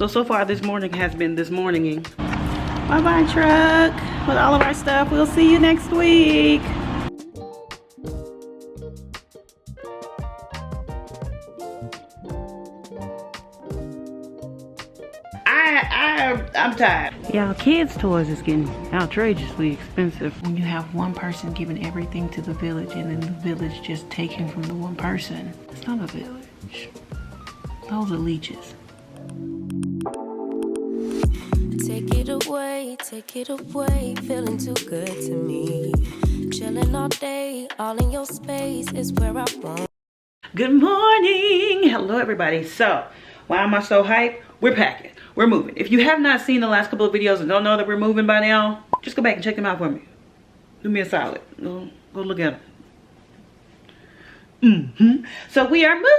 So far this morning has been this morninging. Bye-bye truck with all of our stuff. We'll see you next week. I'm tired. Y'all, kids' toys is getting outrageously expensive. When you have one person giving everything to the village and then the village just taking from the one person, it's not a village. Those are leeches. Take it away, feeling too good to me. Chilling all day, all in your space is where I want. Good morning. Hello, everybody. So, why am I so hyped? We're packing. We're moving. If you have not seen the last couple of videos and don't know that we're moving by now, just go back and check them out for me. Do me a solid. Go look at them. So we are moving.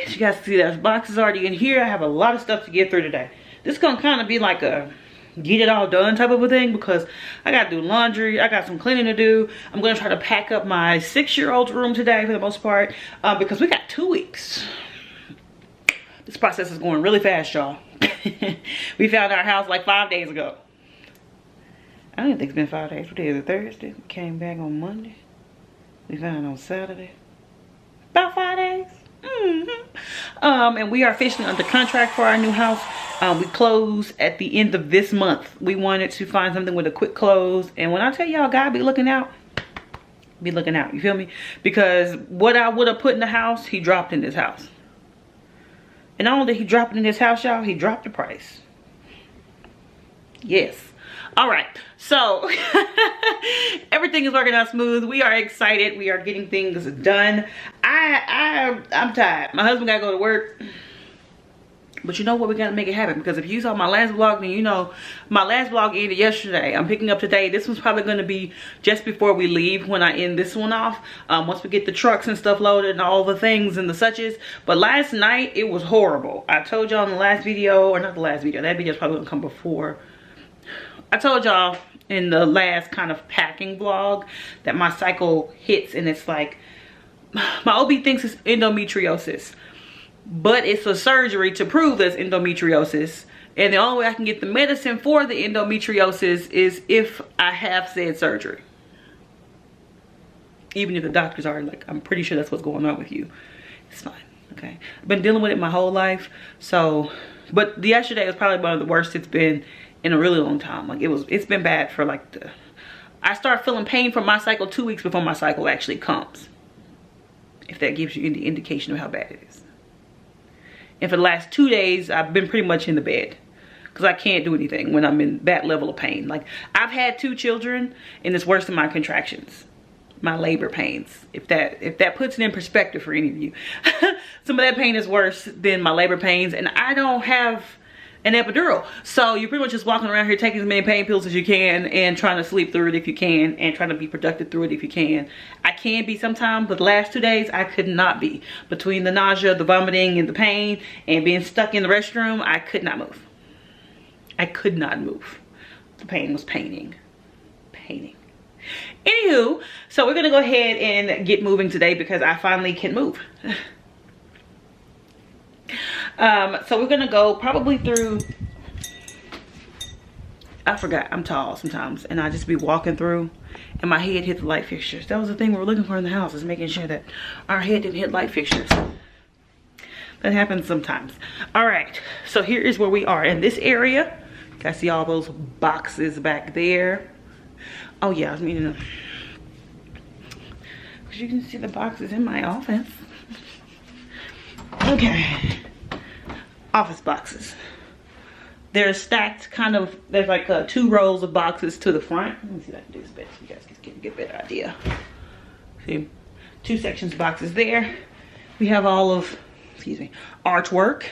As you guys can see, there's boxes already in here. I have a lot of stuff to get through today. This is gonna kind of be like a get it all done type of a thing because I gotta do laundry. I got some cleaning to do. I'm gonna try to pack up my 6-year-old's room today for the most part because we got 2 weeks. This process is going really fast, y'all. We found our house like 5 days ago. I don't think it's been 5 days. What day is it? Thursday? We came back on Monday. We found it on Saturday. About 5 days. And we are officially under contract for our new house. We close at the end of this month. We wanted to find something with a quick close. And when I tell y'all, God be looking out. Be looking out. You feel me? Because what I would have put in the house, he dropped in this house. And not only did he drop it in this house, y'all, he dropped the price. Yes. All right. So everything is working out smooth. We are excited. We are getting things done. I'm tired. My husband got to go to work. But you know what? We got to make it happen. Because if you saw my last vlog, then you know my last vlog ended yesterday. I'm picking up today. This one's probably going to be just before we leave when I end this one off. Once we get the trucks and stuff loaded and all the things and the suches. But last night, it was horrible. I told y'all in the last video, or not the last video. That video's probably going to come before. I told y'all in the last kind of packing vlog that my cycle hits and it's like, my OB thinks it's endometriosis. But it's a surgery to prove there's endometriosis. And the only way I can get the medicine for the endometriosis is if I have said surgery. Even if the doctors are like, I'm pretty sure that's what's going on with you. It's fine, okay? I've been dealing with it my whole life. So, but yesterday was probably one of the worst it's been in a really long time. Like it's been bad for like I start feeling pain from my cycle 2 weeks before my cycle actually comes. If that gives you any indication of how bad it is. And for the last 2 days, I've been pretty much in the bed because I can't do anything when I'm in that level of pain. Like I've had 2 children and it's worse than my contractions, my labor pains. If that puts it in perspective for any of you, some of that pain is worse than my labor pains, and I don't have an epidural. So you're pretty much just walking around here taking as many pain pills as you can and trying to sleep through it if you can and trying to be productive through it if you can. I can be sometimes, but the last 2 days I could not be. Between the nausea, the vomiting, and the pain and being stuck in the restroom, I could not move. I could not move. The pain was paining. Anywho, so we're gonna go ahead and get moving today because I finally can move. So we're gonna go probably through, I forgot, I'm tall sometimes and I just be walking through and my head hit the light fixtures. That was the thing we were looking for in the house, is making sure that our head didn't hit light fixtures. That happens sometimes. All right, so here is where we are in this area. You guys see all those boxes back there? Oh yeah, I mean, because you can see the boxes in my office. Okay. Office boxes. They're stacked kind of, there's like 2 rows of boxes to the front. Let me see if I can do this better so you guys can get a better idea. See, 2 sections of boxes there. We have all of, excuse me, artwork.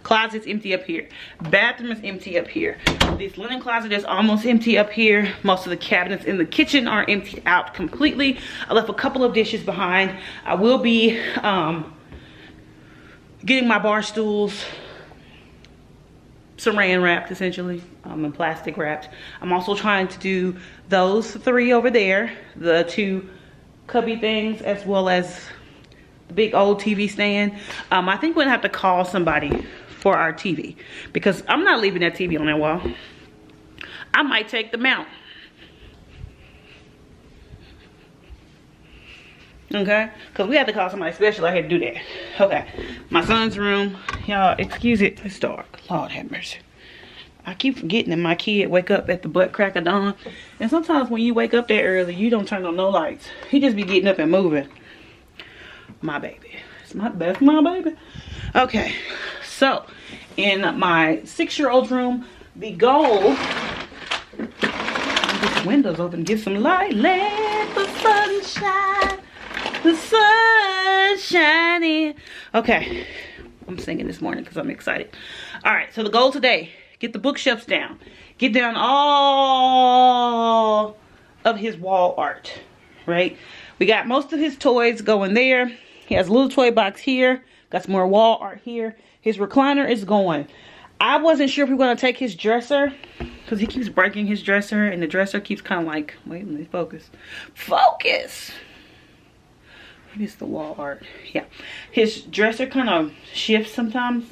Closet's empty up here. Bathroom is empty up here. This linen closet is almost empty up here. Most of the cabinets in the kitchen are emptied out completely. I left a couple of dishes behind. I will be getting my bar stools saran wrapped, essentially, and plastic wrapped. I'm also trying to do those 3 over there, the 2 cubby things, as well as the big old TV stand. I think we're gonna have to call somebody for our TV, because I'm not leaving that TV on that wall. I might take the mount. Okay, because we had to call somebody special. I had to do that. Okay, my son's room, y'all, excuse it, it's dark. Lord have mercy. I keep forgetting that my kid wake up at the butt crack of dawn, and sometimes when you wake up that early, you don't turn on no lights. He just be getting up and moving. My baby, that's my baby. Okay, so in my 6-year-old's room, the goal, get the windows open, get some light, let the sunshine. The sun shining. Okay, I'm singing this morning because I'm excited. All right, so the goal today, get the bookshelves down. Get down all of his wall art, right? We got most of his toys going there. He has a little toy box here. Got some more wall art here. His recliner is going. I wasn't sure if we were going to take his dresser because he keeps breaking his dresser, and the dresser keeps kind of like, wait a minute, focus. Focus! It's the wall art. Yeah, his dresser kind of shifts sometimes.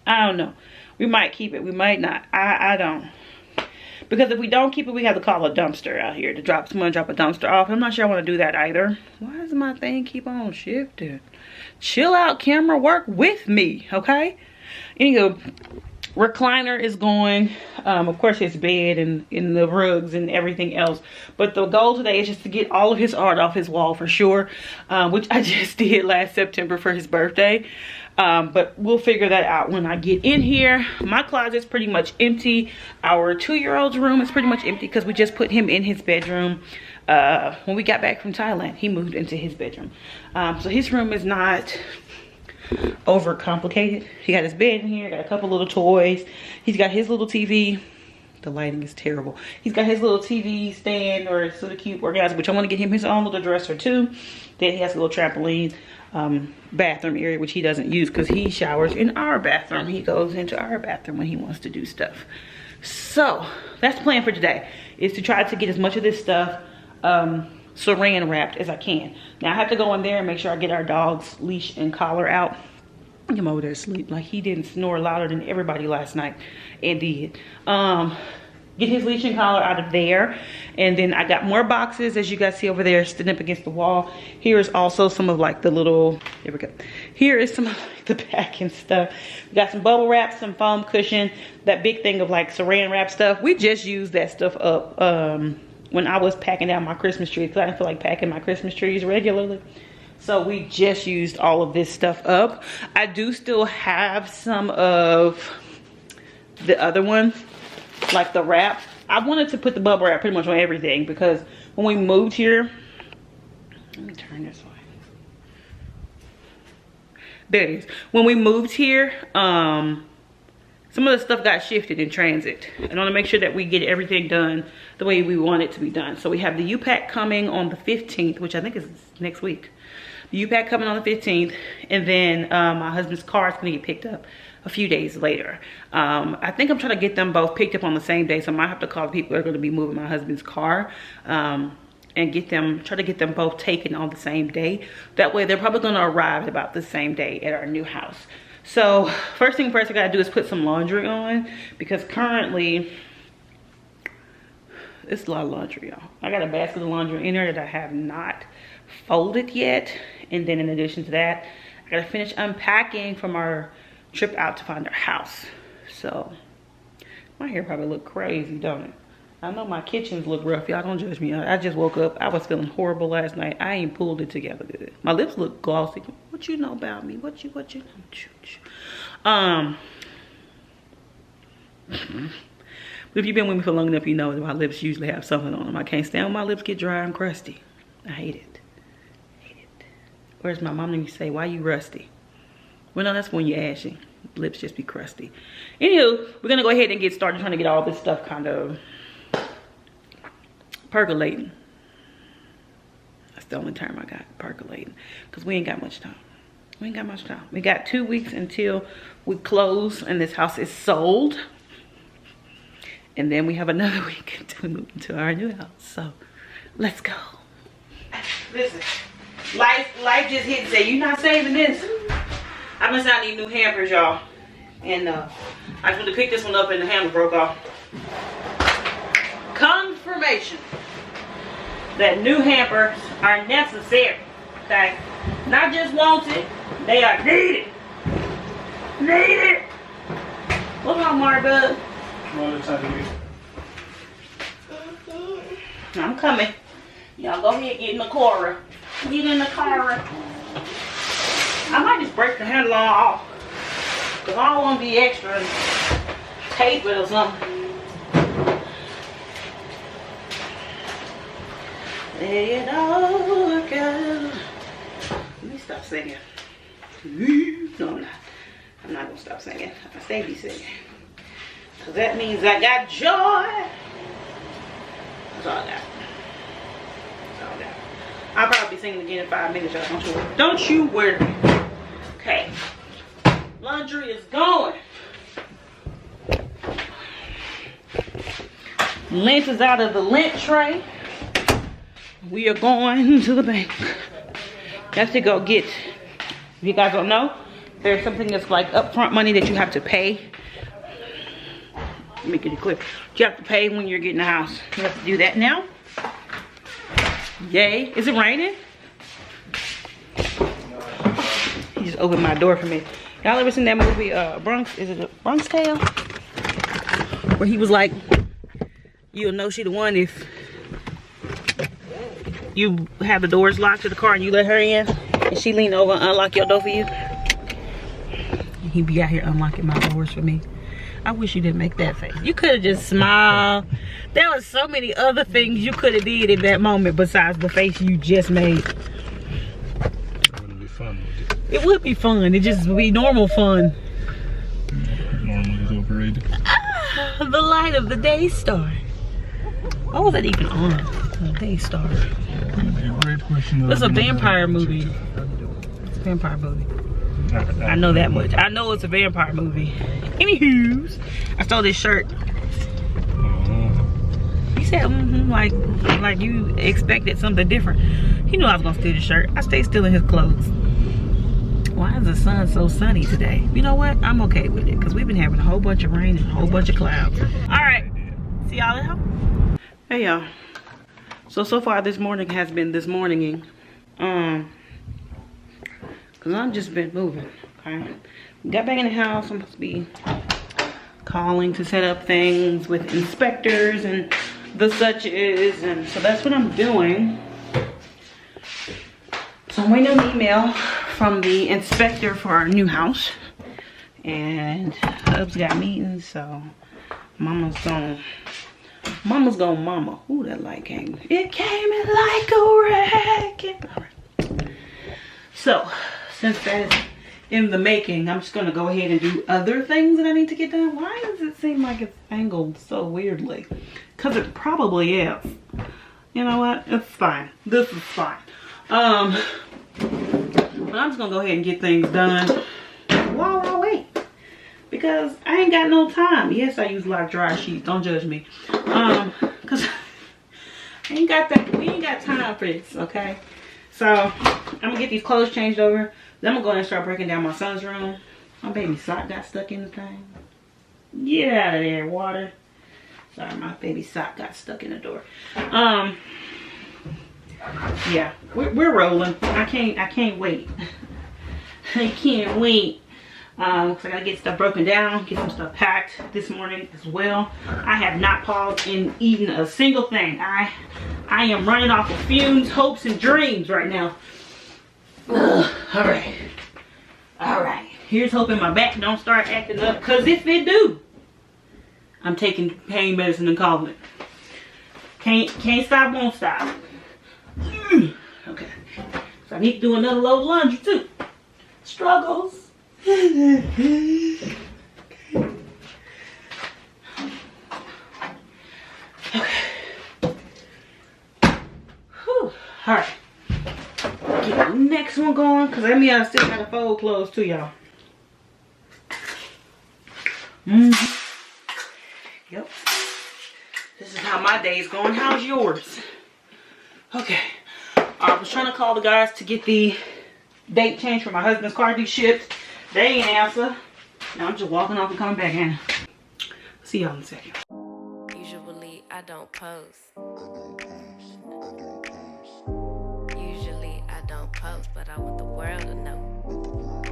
I don't know. We might keep it, we might not. I don't, because if we don't keep it, we have to call a dumpster out here to drop someone, drop a dumpster off. I'm not sure I want to do that either. Why does my thing keep on shifting? Chill out, camera, work with me, okay? Anywho, recliner is going. Of course, his bed and in the rugs and everything else. But the goal today is just to get all of his art off his wall for sure, which I just did last September for his birthday. But we'll figure that out when I get in here. My closet's pretty much empty. Our 2-year-old's room is pretty much empty because we just put him in his bedroom. When we got back from Thailand, he moved into his bedroom. So his room is not over complicated. He got his bed in here, got a couple little toys. He's got his little TV. The lighting is terrible. He's got his little TV stand, or sort of cute organizer, which I want to get him his own little dresser too. Then he has a little trampoline bathroom area, which he doesn't use because he showers in our bathroom. He goes into our bathroom when he wants to do stuff. So that's the plan for today, is to try to get as much of this stuff saran wrapped as I can. Now I have to go in there and make sure I get our dog's leash and collar out. Get him over there asleep. Like, he didn't snore louder than everybody last night, and did. Get his leash and collar out of there, and then I got more boxes, as you guys see over there, sitting up against the wall. Here is also some of like the little, there we go. Here is some of like the packing stuff. We got some bubble wrap, some foam cushion, that big thing of like saran wrap stuff. We just used that stuff up when I was packing down my Christmas tree, because I didn't feel like packing my Christmas trees regularly. So we just used all of this stuff up. I do still have some of the other one, like the wrap. I wanted to put the bubble wrap pretty much on everything, because when we moved here, let me turn this way. There it is. When we moved here, some of the stuff got shifted in transit. And I want to make sure that we get everything done the way we want it to be done. So we have the U-Pack coming on the 15th, which I think is next week. The U-Pack coming on the 15th. And then my husband's car is going to get picked up a few days later. I think I'm trying to get them both picked up on the same day. So I might have to call the people that are going to be moving my husband's car. And try to get them both taken on the same day. That way they're probably going to arrive about the same day at our new house. So first thing first I gotta do is put some laundry on, because currently it's a lot of laundry, y'all. I got a basket of laundry in there that I have not folded yet. And then in addition to that, I gotta finish unpacking from our trip out to find our house. So my hair probably look crazy, don't it? I know my kitchens look rough. Y'all don't judge me. I just woke up. I was feeling horrible last night. I ain't pulled it together good. My lips look glossy. What you know about me? What you know? But if you've been with me for long enough, you know that my lips usually have something on them. I can't stand when my lips get dry and crusty. I hate it. Whereas my mom used to say, why you rusty? Well, no, that's when you're ashy. Lips just be crusty. Anywho, we're gonna go ahead and get started trying to get all this stuff kind of percolating. That's the only term I got, percolating, because we ain't got much time. We got 2 weeks until we close and this house is sold, and then we have another week until we move into our new house. So let's go. Listen, life just hit and say, you're not saving this. I've been signing these new hampers, y'all. And I just went to pick this one up and the handle broke off. Confirmation that new hampers are necessary. Okay? Not just wanted, they are needed. Needed. What's wrong, Marrried? I'm coming. Y'all go ahead, get in the car. Get in the car. I might just break the handle off. Because I don't want to be extra and tape it or something. Let it all work out. Let me stop singing. No, I'm not. I'm not going to stop singing. I stay be singing. Because that means I got joy. That's all I got. That's all I got. I'll probably be singing again in 5 minutes, y'all. Don't you worry. Don't you worry. Okay. Laundry is going. Lint is out of the lint tray. We are going to the bank. That's to go get. If you guys don't know, there's something that's like upfront money that you have to pay. Let me get it clear. You have to pay when you're getting a house. You have to do that now. Yay. Is it raining? He just opened my door for me. Y'all ever seen that movie, Bronx? Is it a Bronx Tale? Where he was like, you'll know she the one if you have the doors locked to the car and you let her in. And she lean over and unlock your door for you. And he be out here unlocking my doors for me. I wish you didn't make that face. You could have just smiled. There was so many other things you could have did in that moment besides the face you just made. It would be fun. It would be fun. It just would be normal fun. Normal is overrated. Ah, the light of the day star. Why was that even on? The day star. It's a vampire movie. It's a vampire movie. I know that much. I know it's a vampire movie. Anywho's, I stole this shirt. He said, like you expected something different. He knew I was gonna steal the shirt. I stayed stealing his clothes. Why is the sun so sunny today? You know what? I'm okay with it because we've been having a whole bunch of rain and a whole bunch of clouds. All right, see y'all at home. Hey y'all. So far this morning has been this morninging. Cause I've just been moving. Okay. Got back in the house. I'm supposed to be calling to set up things with inspectors and the suches, and so that's what I'm doing. So I'm waiting on an email from the inspector for our new house, and Hub's got meetings, so mama's gonna mama. Ooh, that light came. It came in like a wreck. All right. So since that is in the making, I'm just gonna go ahead and do other things that I need to get done. Why does it seem like it's angled so weirdly? Because it probably is. You know what? It's fine. This is fine. But I'm just gonna go ahead and get things done while I wait. Because I ain't got no time. Yes, I use a lot of dry sheets. Don't judge me. Because I ain't got that. We ain't got time for this, okay? So I'm gonna get these clothes changed over. Then I'm gonna go in and start breaking down my son's room. My baby sock got stuck in the thing. Get out of there, water. Sorry, my baby sock got stuck in the door. Yeah, we're rolling. I can't wait. I can't wait. Cause I gotta get stuff broken down, get some stuff packed this morning as well. I have not paused in eating a single thing. I am running off of fumes, hopes, and dreams right now. Ugh, all right. Here's hoping my back don't start acting up, cause if it do, I'm taking pain medicine and calling it. Can't stop, won't stop. Okay, so I need to do another load of laundry too. Struggles. Okay. Whew. All right. Get the next one going, because that means I still gotta fold clothes too, y'all. Yep. This is how my day is going. How's yours? Okay. I was trying to call the guys to get the date change for my husband's car to be shipped. They ain't answer. Now I'm just walking off and coming back in. See y'all in a second. Usually I don't post. Usually I don't post, but I want the world to know.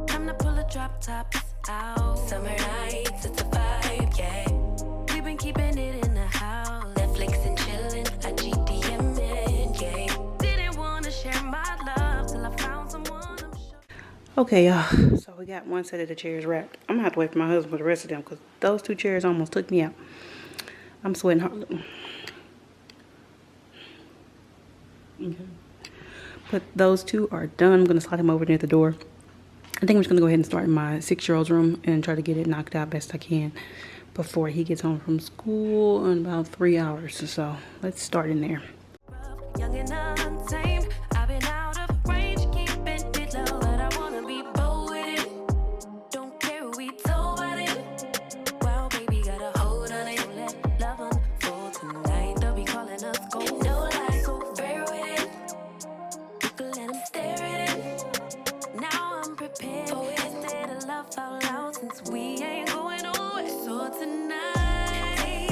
Time to pull the drop tops out. Summer nights, it's a vibe, yeah. We've been keeping it in the house. Netflix and chillin', I GDM'in', yeah. Didn't wanna share my love till I found someone I'm sure. Okay, y'all. So we got one set of the chairs wrapped. I'm gonna have to wait for my husband for the rest of them because those 2 chairs almost took me out. I'm sweating hard. Okay. But those 2 are done. I'm gonna slide them over near the door. I think I'm just gonna go ahead and start in my 6-year-old's room and try to get it knocked out best I can before he gets home from school in about 3 hours or so. Let's start in there. Young and untamed, I've been out of range, keeping it low, but I wanna be bold with it. Don't care who we told about it. Well, baby, got a hold on it. Let love unfold tonight. They'll be calling us gold. No lies, so fair with it. You can let them stare at it. Now I'm prepared for it. Instead of love out loud, since we ain't going nowhere. So tonight,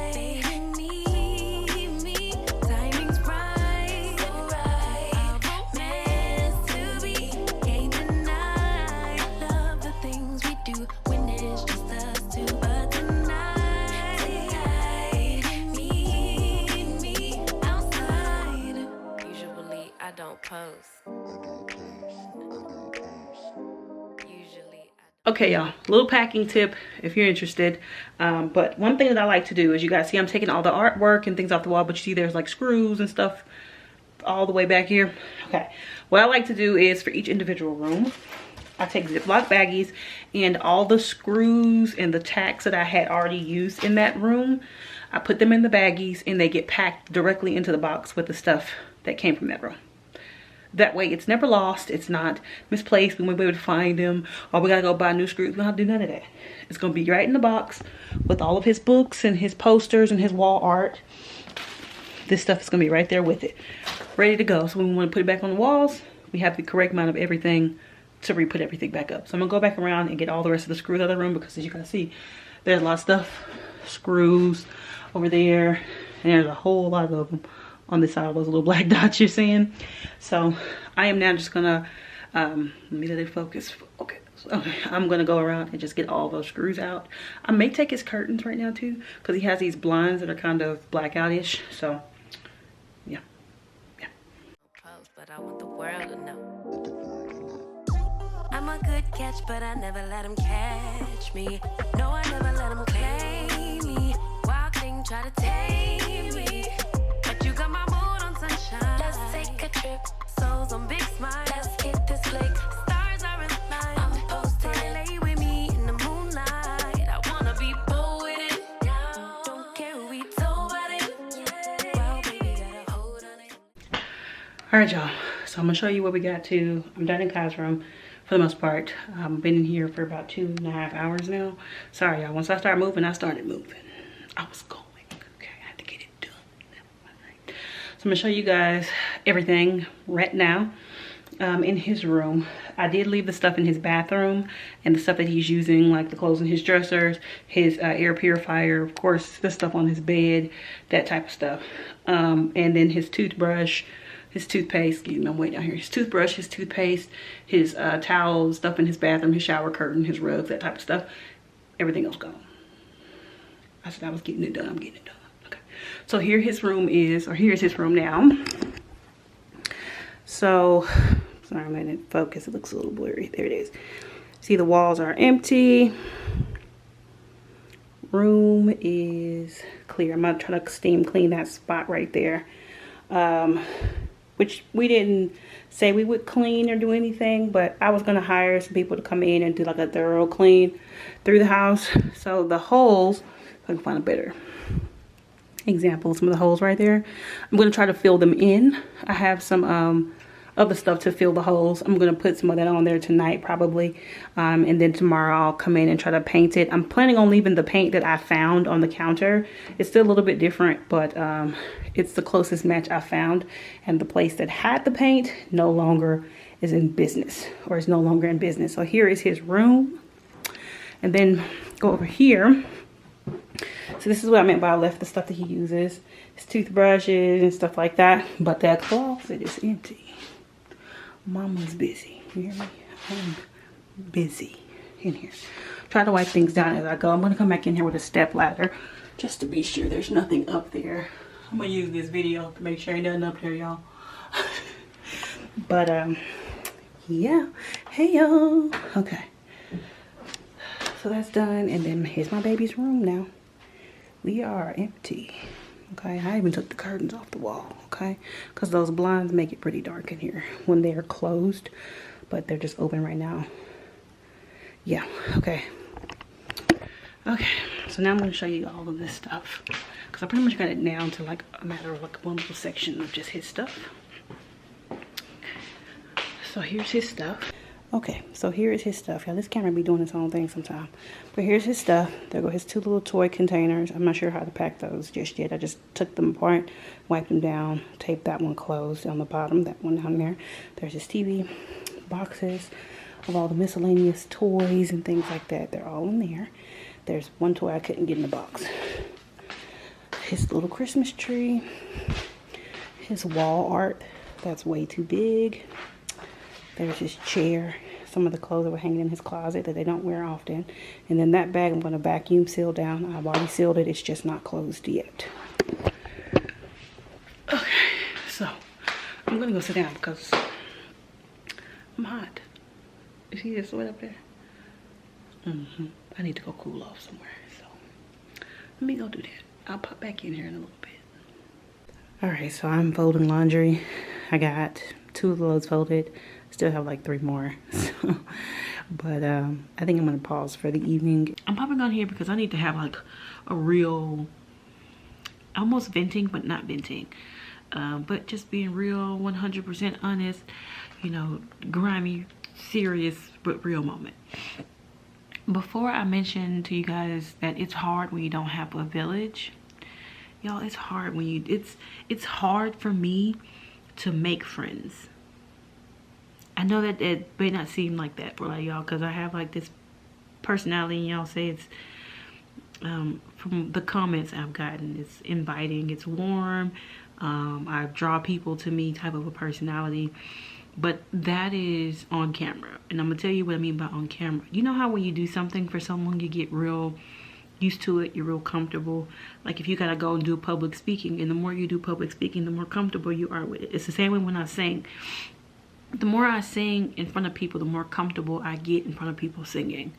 baby, meet me. Timing's right, so right. Our meant to be, can't deny. Love the things we do when it's just us 2. But tonight, meet me outside. Usually I don't post. Usually Okay, y'all, little packing tip if you're interested. But one thing that I like to do is, you guys see I'm taking all the artwork and things off the wall, but you see there's like screws and stuff all the way back here. Okay, what I like to do is for each individual room, I take Ziploc baggies and all the screws and the tacks that I had already used in that room, I put them in the baggies and they get packed directly into the box with the stuff that came from that room. That way it's never lost, it's not misplaced, we won't be able to find them, or we gotta go buy new screws. We don't have to do none of that. It's gonna be right in the box with all of his books and his posters and his wall art. This stuff is gonna be right there with it, ready to go. So when we wanna put it back on the walls, we have the correct amount of everything to re-put everything back up. So I'm gonna go back around and get all the rest of the screws out of the room, because as you can see, there's a lot of stuff, screws over there, and there's a whole lot of them on this side of those little black dots you're seeing. So I am now just gonna let me let it focus. Okay, so I'm gonna go around and just get all those screws out. I may take his curtains right now too, because he has these blinds that are kind of blackout-ish. So yeah. post, but I want the world to know. I'm a good catch, but I never let him catch me. No, I never let him claim me. Wild thing try to tame me, but you got my mood on sunshine. Let's take a trip, souls on big smile. Let's hit this lake, stars are in line. I'm posted, lay with me in the moonlight. I wanna be bold with it. Don't care who we told about it. Well, baby, got a hold on it. All right, y'all, so I'm gonna show you what we got to. I'm done in Kai's room for the most part. I've been in here for about 2.5 hours now. Sorry, y'all, once I started moving, I started moving. I was going, okay, I had to get it done. So I'm gonna show you guys everything right now in his room. I did leave the stuff in his bathroom and the stuff that he's using, like the clothes in his dressers, his air purifier, of course, the stuff on his bed, that type of stuff. And then his toothbrush, his toothpaste, excuse me, I'm way down here. His toothbrush, his toothpaste, his towels, stuff in his bathroom, his shower curtain, his rugs, that type of stuff. Everything else gone. I said I was getting it done, I'm getting it done. Okay. So here his room is, or here's his room now. So, sorry, I'm letting it focus. It looks a little blurry. There it is. See, the walls are empty. Room is clear. I'm gonna try to steam clean that spot right there. Which we didn't say we would clean or do anything, but I was gonna hire some people to come in and do like a thorough clean through the house. So the holes, if I can find a better example, some of the holes right there, I'm gonna try to fill them in. I have some other stuff to fill the holes. I'm gonna put some of that on there tonight probably, and then tomorrow I'll come in and try to paint it. I'm planning on leaving the paint that I found on the counter. It's still a little bit different, but it's the closest match I found, and the place that had the paint no longer is in business, or is no longer in business. So here is his room. And then go over here. So this is what I meant by I left the stuff that he uses. His toothbrushes and stuff like that. But that closet is empty. Mama's busy. You hear me? I'm busy in here. Try to wipe things down as I go. I'm going to come back in here with a step ladder just to be sure there's nothing up there. I'm going to use this video to make sure ain't nothing up there, y'all. But, yeah. Hey, y'all. Okay. So that's done. And then here's my baby's room now. We are empty. Okay. I even took the curtains off the wall. Okay. Because those blinds make it pretty dark in here when they're closed. But they're just open right now. Yeah. Okay. Okay. So now I'm going to show you all of this stuff. Because I pretty much got it down to like a matter of like one little section of just his stuff. So here's his stuff. Okay, so here is his stuff. Yeah, this camera be doing its own thing sometime. But here's his stuff. There go his two little toy containers. I'm not sure how to pack those just yet. I just took them apart, wiped them down, taped that one closed on the bottom, that one down there. There's his TV, boxes of all the miscellaneous toys and things like that. They're all in there. There's one toy I couldn't get in the box. His little Christmas tree. His wall art. That's way too big. There's his chair, some of the clothes that were hanging in his closet that they don't wear often. And then that bag I'm going to vacuum seal down. I've already sealed it. It's just not closed yet. Okay, so I'm going to go sit down because I'm hot. You see this sweat up there? I need to go cool off somewhere. So let me go do that. I'll pop back in here in a little bit. Alright, so I'm folding laundry. I got 2 of the loads folded. Still have like 3 more. So, but I think I'm gonna pause for the evening. I'm popping on here because I need to have like a real, almost venting but not venting, but just being real, 100% honest, you know, grimy, serious but real moment. Before I mentioned to you guys that it's hard when you don't have a village, y'all, it's hard when you, it's hard for me to make friends. I know that it may not seem like that for like y'all, because I have like this personality, and y'all say it's from the comments I've gotten, it's inviting, it's warm, I draw people to me type of a personality. But that is on camera, and I'm gonna tell you what I mean by on camera. You know how when you do something for someone, you get real used to it, you're real comfortable. Like if you gotta go and do public speaking, and the more you do public speaking, the more comfortable you are with it. It's the same way when I sing. The more I sing in front of people, the more comfortable I get in front of people singing.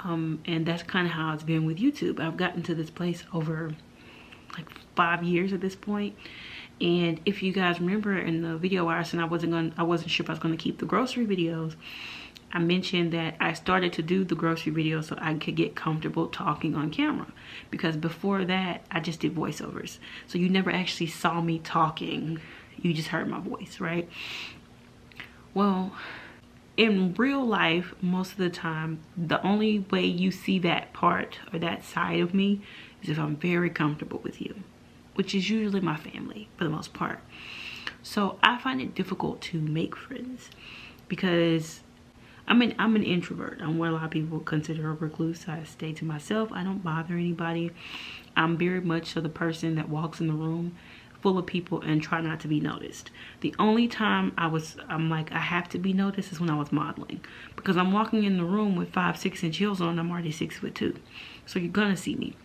And that's kind of how it's been with YouTube. I've gotten to this place over like 5 years at this point. And if you guys remember in the video where I said I wasn't sure if I was going to keep the grocery videos, I mentioned that I started to do the grocery videos so I could get comfortable talking on camera. Because before that, I just did voiceovers. So you never actually saw me talking. You just heard my voice, right? Well, in real life, most of the time, the only way you see that part or that side of me is if I'm very comfortable with you, which is usually my family for the most part. So I find it difficult to make friends because I'm an introvert. I'm what a lot of people consider a recluse. I stay to myself. I don't bother anybody. I'm very much so the person that walks in the room full of people and try not to be noticed. The only time I'm like I have to be noticed is when I was modeling, because I'm walking in the room with 5'6" heels on. I'm already 6'2", so you're gonna see me.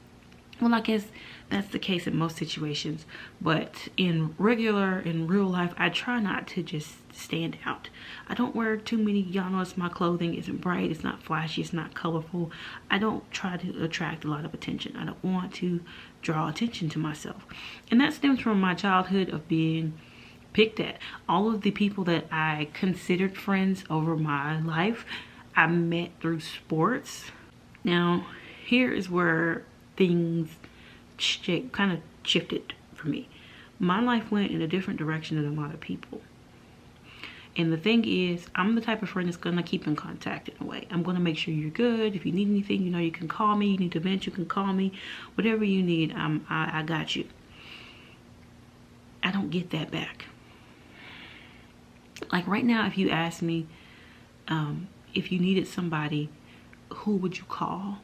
Well, I guess that's the case in most situations, but in real life, I try not to just stand out. I don't wear too many, y'all notice my clothing isn't bright, it's not flashy, it's not colorful. I don't try to attract a lot of attention. I don't want to draw attention to myself. And that stems from my childhood of being picked at. All of the people that I considered friends over my life, I met through sports. Now, here is where things kind of shifted for me. My life went in a different direction than a lot of people. And the thing is, I'm the type of friend that's gonna keep in contact in a way. I'm gonna make sure you're good. If you need anything, you know, you can call me. You need to vent, you can call me. Whatever you need, I got you. I don't get that back. Like right now, if you ask me if you needed somebody who would you call?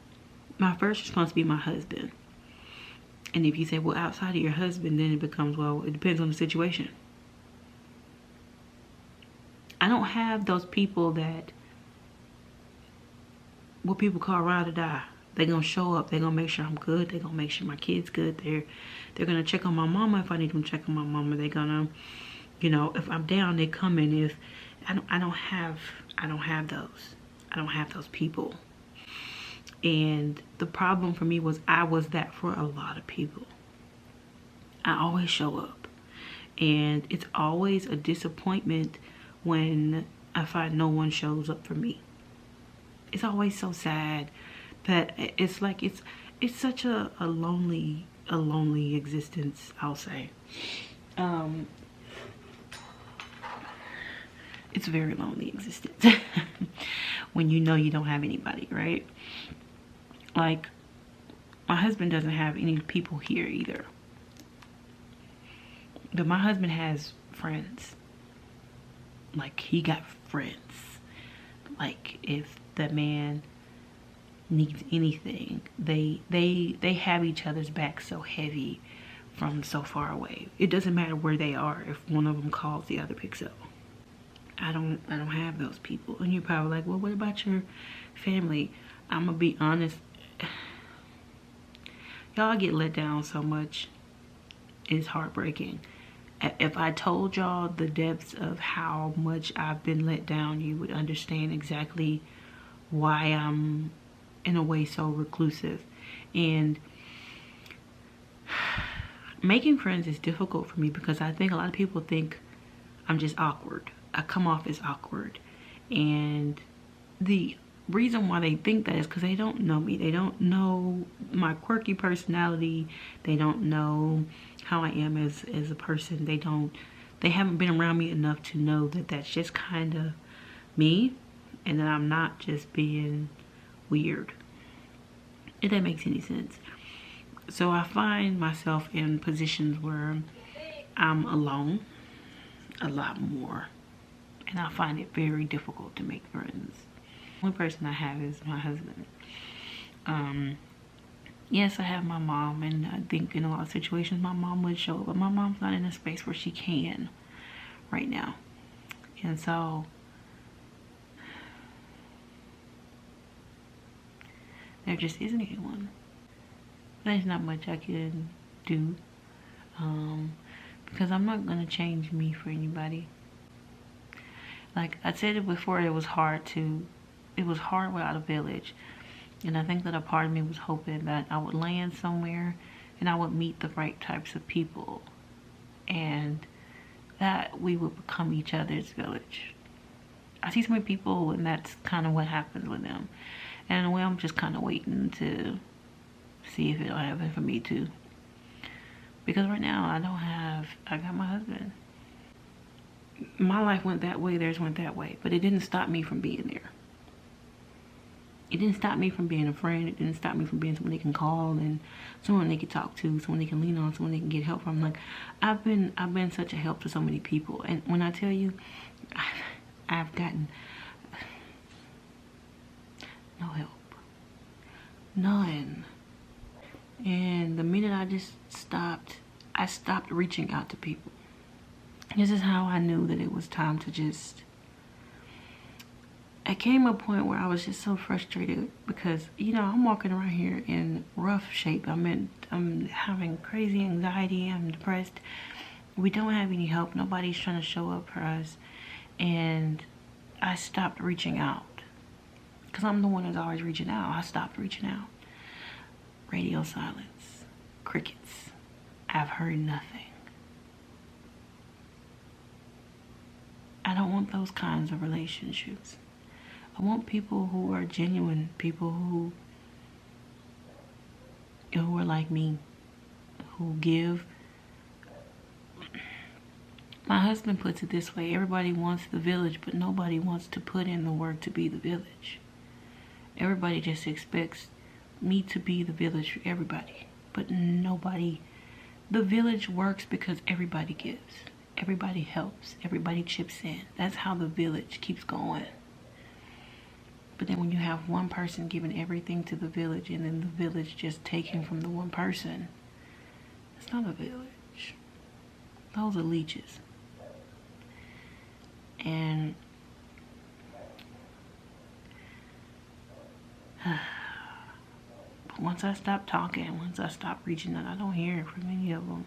My first response would be my husband. And if you say, well, outside of your husband, then it becomes, well, it depends on the situation. I don't have those people that, what people call ride or die. They're gonna show up. They're gonna make sure I'm good. They're gonna make sure my kid's good. They're gonna check on my mama if I need them to check on my mama. They're gonna, you know, if I'm down, they come in. If I don't have those. I don't have those people. And the problem for me was I was that for a lot of people. I always show up. And it's always a disappointment when I find no one shows up for me. It's always so sad that it's like it's such a lonely existence, I'll say. It's a very lonely existence when you know you don't have anybody, right? Like, my husband doesn't have any people here either. But my husband has friends. Like, he got friends. Like, if the man needs anything, they have each other's back so heavy from so far away. It doesn't matter where they are. If one of them calls, the other picks up. I don't have those people. And you're probably like, well, what about your family? I'm gonna be honest. Y'all get let down so much. It's heartbreaking. If I told y'all the depths of how much I've been let down, you would understand exactly why I'm in a way so reclusive. And making friends is difficult for me because I think a lot of people think I'm just awkward. I come off as awkward. And the reason why they think that is because they don't know me. They don't know my quirky personality. They don't know how I am as a person. They haven't been around me enough to know that that's just kind of me and that I'm not just being weird, if that makes any sense. So I find myself in positions where I'm alone a lot more, and I find it very difficult to make friends. One person I have is my husband. Yes, I have my mom, and I think in a lot of situations my mom would show up, but my mom's not in a space where she can right now. And so there just isn't anyone. There's not much I can do, because I'm not gonna change me for anybody. Like I said it before, it was hard without a village. And I think that a part of me was hoping that I would land somewhere and I would meet the right types of people and that we would become each other's village. I see so many people and that's kind of what happens with them. And in a way, I'm just kind of waiting to see if it'll happen for me too. Because right now, I got my husband. My life went that way, theirs went that way. But it didn't stop me from being there. It didn't stop me from being a friend. It didn't stop me from being someone they can call and someone they can talk to, someone they can lean on, someone they can get help from. Like, I've been such a help to so many people. And when I tell you, I've gotten no help. None. And the minute I stopped reaching out to people. This is how I knew that it was time to just... It came a point where I was just so frustrated because, you know, I'm walking around here in rough shape. I'm having crazy anxiety. I'm depressed. We don't have any help. Nobody's trying to show up for us. And I stopped reaching out. Because I'm the one that's always reaching out. I stopped reaching out. Radio silence. Crickets. I've heard nothing. I don't want those kinds of relationships. I want people who are genuine, people who are like me, who give. My husband puts it this way: everybody wants the village, but nobody wants to put in the work to be the village. Everybody just expects me to be the village for everybody, but nobody. The village works because everybody gives, everybody helps, everybody chips in. That's how the village keeps going. But then when you have one person giving everything to the village and then the village just taking from the one person, it's not a village. Those are leeches. And once I stop talking, once I stop reaching out, I don't hear from any of them.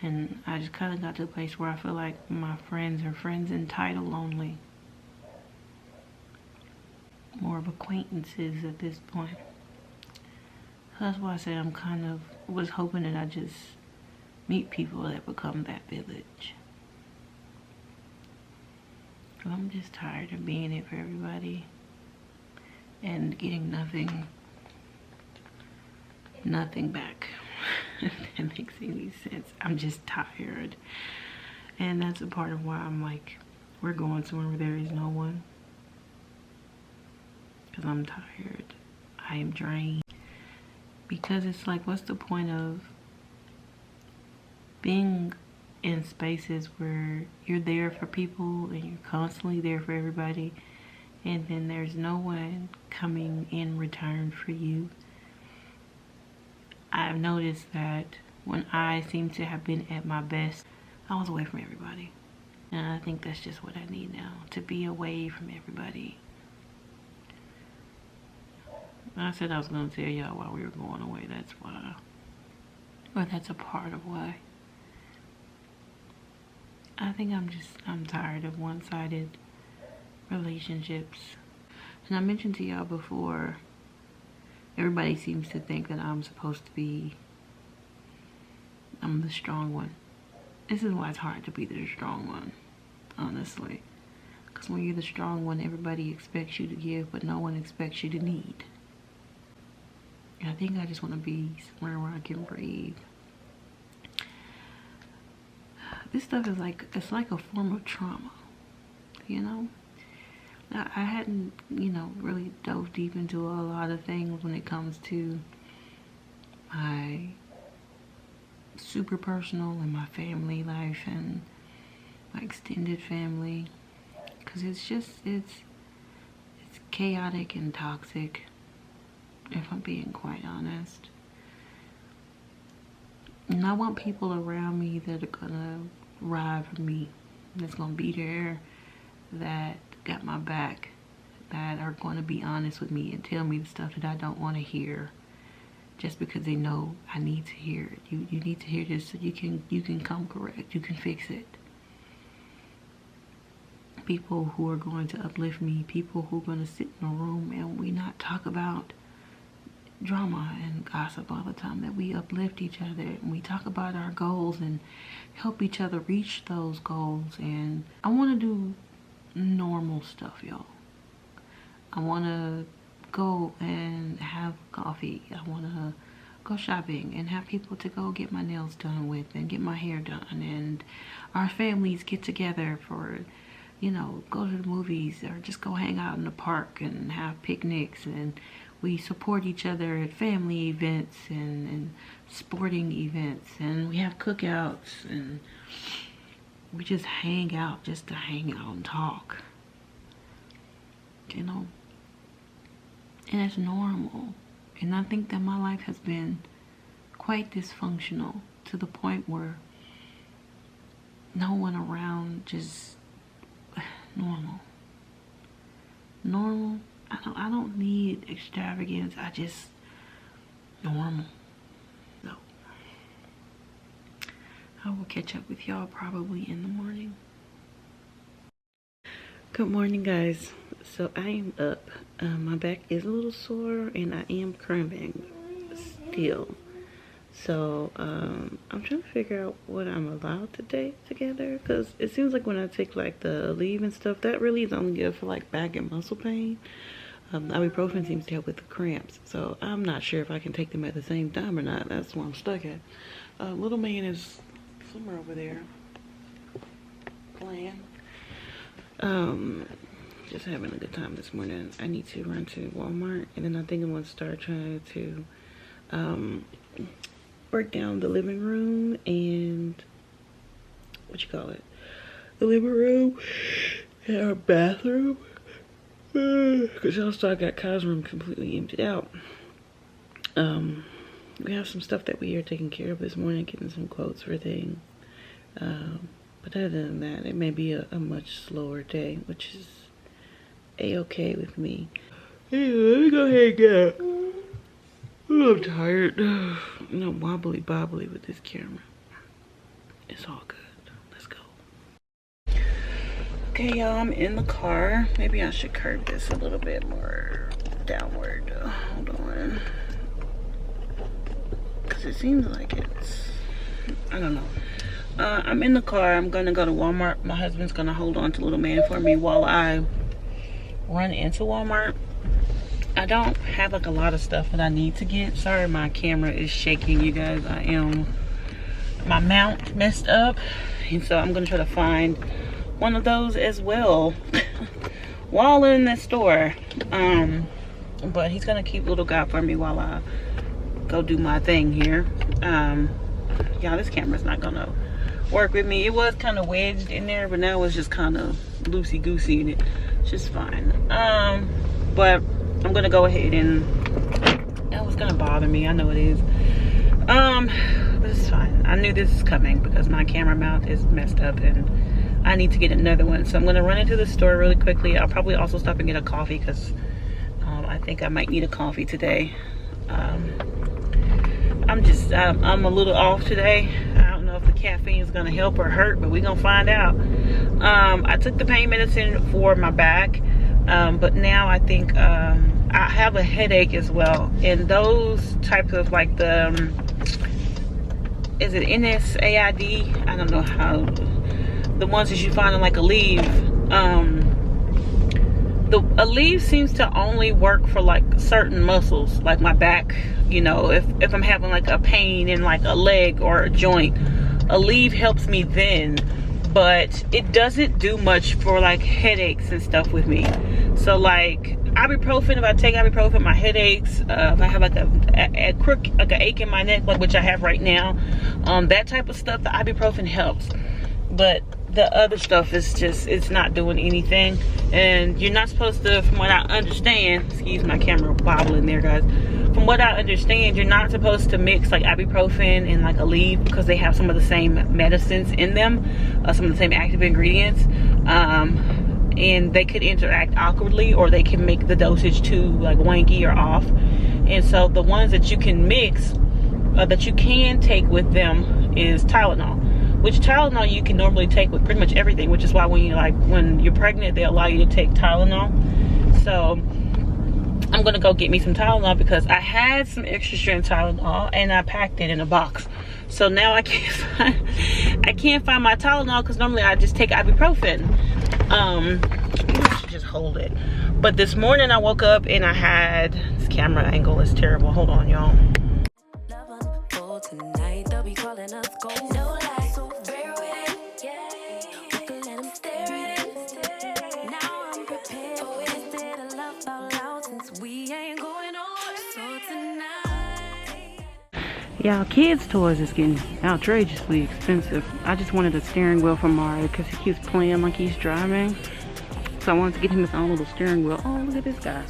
And I just kind of got to a place where I feel like my friends are friends in title only. More of acquaintances at this point. So that's why I said I'm kind of was hoping that I just meet people that become that village. Cause I'm just tired of being it for everybody and getting nothing back. If that makes any sense. I'm just tired. And that's a part of why I'm like, we're going somewhere where there is no one. Because I'm tired. I am drained. Because it's like, what's the point of being in spaces where you're there for people and you're constantly there for everybody, and then there's no one coming in return for you? I've noticed that when I seem to have been at my best, I was away from everybody. And I think that's just what I need now, to be away from everybody. I said I was going to tell y'all why we were going away. That's why. Or that's a part of why. I think I'm tired of one-sided relationships. And I mentioned to y'all before, everybody seems to think that I'm the strong one. This is why it's hard to be the strong one, honestly. Because when you're the strong one, everybody expects you to give, but no one expects you to need. And I think I just want to be somewhere where I can breathe. This stuff is like, it's like a form of trauma, you know? Now, I hadn't, really dove deep into a lot of things when it comes to my super personal and my family life and my extended family, because it's chaotic and toxic, if I'm being quite honest. And I want people around me that are gonna ride for me, that's gonna be there, that got my back, that are going to be honest with me and tell me the stuff that I don't want to hear, just because they know I need to hear it. You need to hear this so you can come correct, you can fix it. People who are going to uplift me, people who are going to sit in a room and we not talk about drama and gossip all the time, that we uplift each other and we talk about our goals and help each other reach those goals. And I want to do normal stuff, y'all. I want to go and have coffee. I want to go shopping and have people to go get my nails done with and get my hair done, and our families get together for, go to the movies or just go hang out in the park and have picnics, and we support each other at family events and sporting events, and we have cookouts, and we just hang out just to hang out and talk, and it's normal. And I think that my life has been quite dysfunctional to the point where no one around, just normal. I don't need extravagance. I just normal. So I will catch up with y'all probably in the morning. Good morning, guys. So I am up. My back is a little sore and I am cramping still. So I'm trying to figure out what I'm allowed to take together, because it seems like when I take like the leave and stuff, that really is only good for like back and muscle pain. Ibuprofen seems to help with the cramps, so I'm not sure if I can take them at the same time or not. That's where I'm stuck at. Little man is somewhere over there playing. Just having a good time this morning. I need to run to Walmart, and then I think I'm gonna start trying to work down the living room and the living room and our bathroom. Because also I got Kyle's room completely emptied out. We have some stuff that we are taking care of this morning, getting some quotes for things. But other than that, it may be a much slower day, which is a-okay with me. Anyway, let me go ahead and get up. I'm tired. You know, wobbly bobbly with this camera. It's all good. Let's go. Okay, y'all, I'm in the car. Maybe I should curve this a little bit more downward. Hold on. Because it seems like it's, I don't know. I'm in the car. I'm going to go to Walmart. My husband's going to hold on to little man for me while I run into Walmart. I don't have like a lot of stuff that I need to get. Sorry, my camera is shaking, you guys. My mount messed up, and so I'm gonna try to find one of those as well while in the store. But he's gonna keep little guy for me while I go do my thing here. Yeah, this camera's not gonna work with me. It was kind of wedged in there, but now it's just kind of loosey goosey, and it's just fine. But I'm gonna go ahead and, oh, it's gonna bother me, I know it is. But it's fine. I knew this is coming because my camera mount is messed up and I need to get another one. So I'm gonna run into the store really quickly. I'll probably also stop and get a coffee because I think I might need a coffee today. I'm a little off today. I don't know if the caffeine is gonna help or hurt, but we're gonna find out. I took the pain medicine for my back, but now I think I have a headache as well, and those types of like the is it NSAID? I don't know how, the ones that you find in like a leave. A leave seems to only work for like certain muscles, like my back. You know, if I'm having like a pain in like a leg or a joint, a leave helps me then. But it doesn't do much for like headaches and stuff with me. So like ibuprofen, if I take ibuprofen, my headaches, if I have like a crook, like an ache in my neck, like which I have right now, that type of stuff, the ibuprofen helps. But the other stuff is just, it's not doing anything. And you're not supposed to, from what I understand, excuse my camera wobbling there, guys. From what I understand, you're not supposed to mix like ibuprofen and like Aleve because they have some of the same medicines in them, some of the same active ingredients, and they could interact awkwardly, or they can make the dosage too like wanky or off. And so the ones that you can mix, that you can take with them, is Tylenol. Which Tylenol you can normally take with pretty much everything, which is why when you're pregnant, they allow you to take Tylenol. So I'm gonna go get me some Tylenol because I had some extra strength Tylenol and I packed it in a box. So now I can't find my Tylenol because normally I just take ibuprofen. Maybe I should just hold it. But this morning I woke up and I had, this camera angle is terrible. Hold on, y'all. Tonight they'll be calling us gold. No lie, so bear with it. Yeah, we can let them stare at it. Now I'm prepared. Oh, instead of love out loud since we ain't going nowhere. So tonight. Y'all, kids' toys is getting outrageously expensive. I just wanted a steering wheel for Marrried because he keeps playing like he's driving. So I wanted to get him his own little steering wheel. Oh, look at this guy.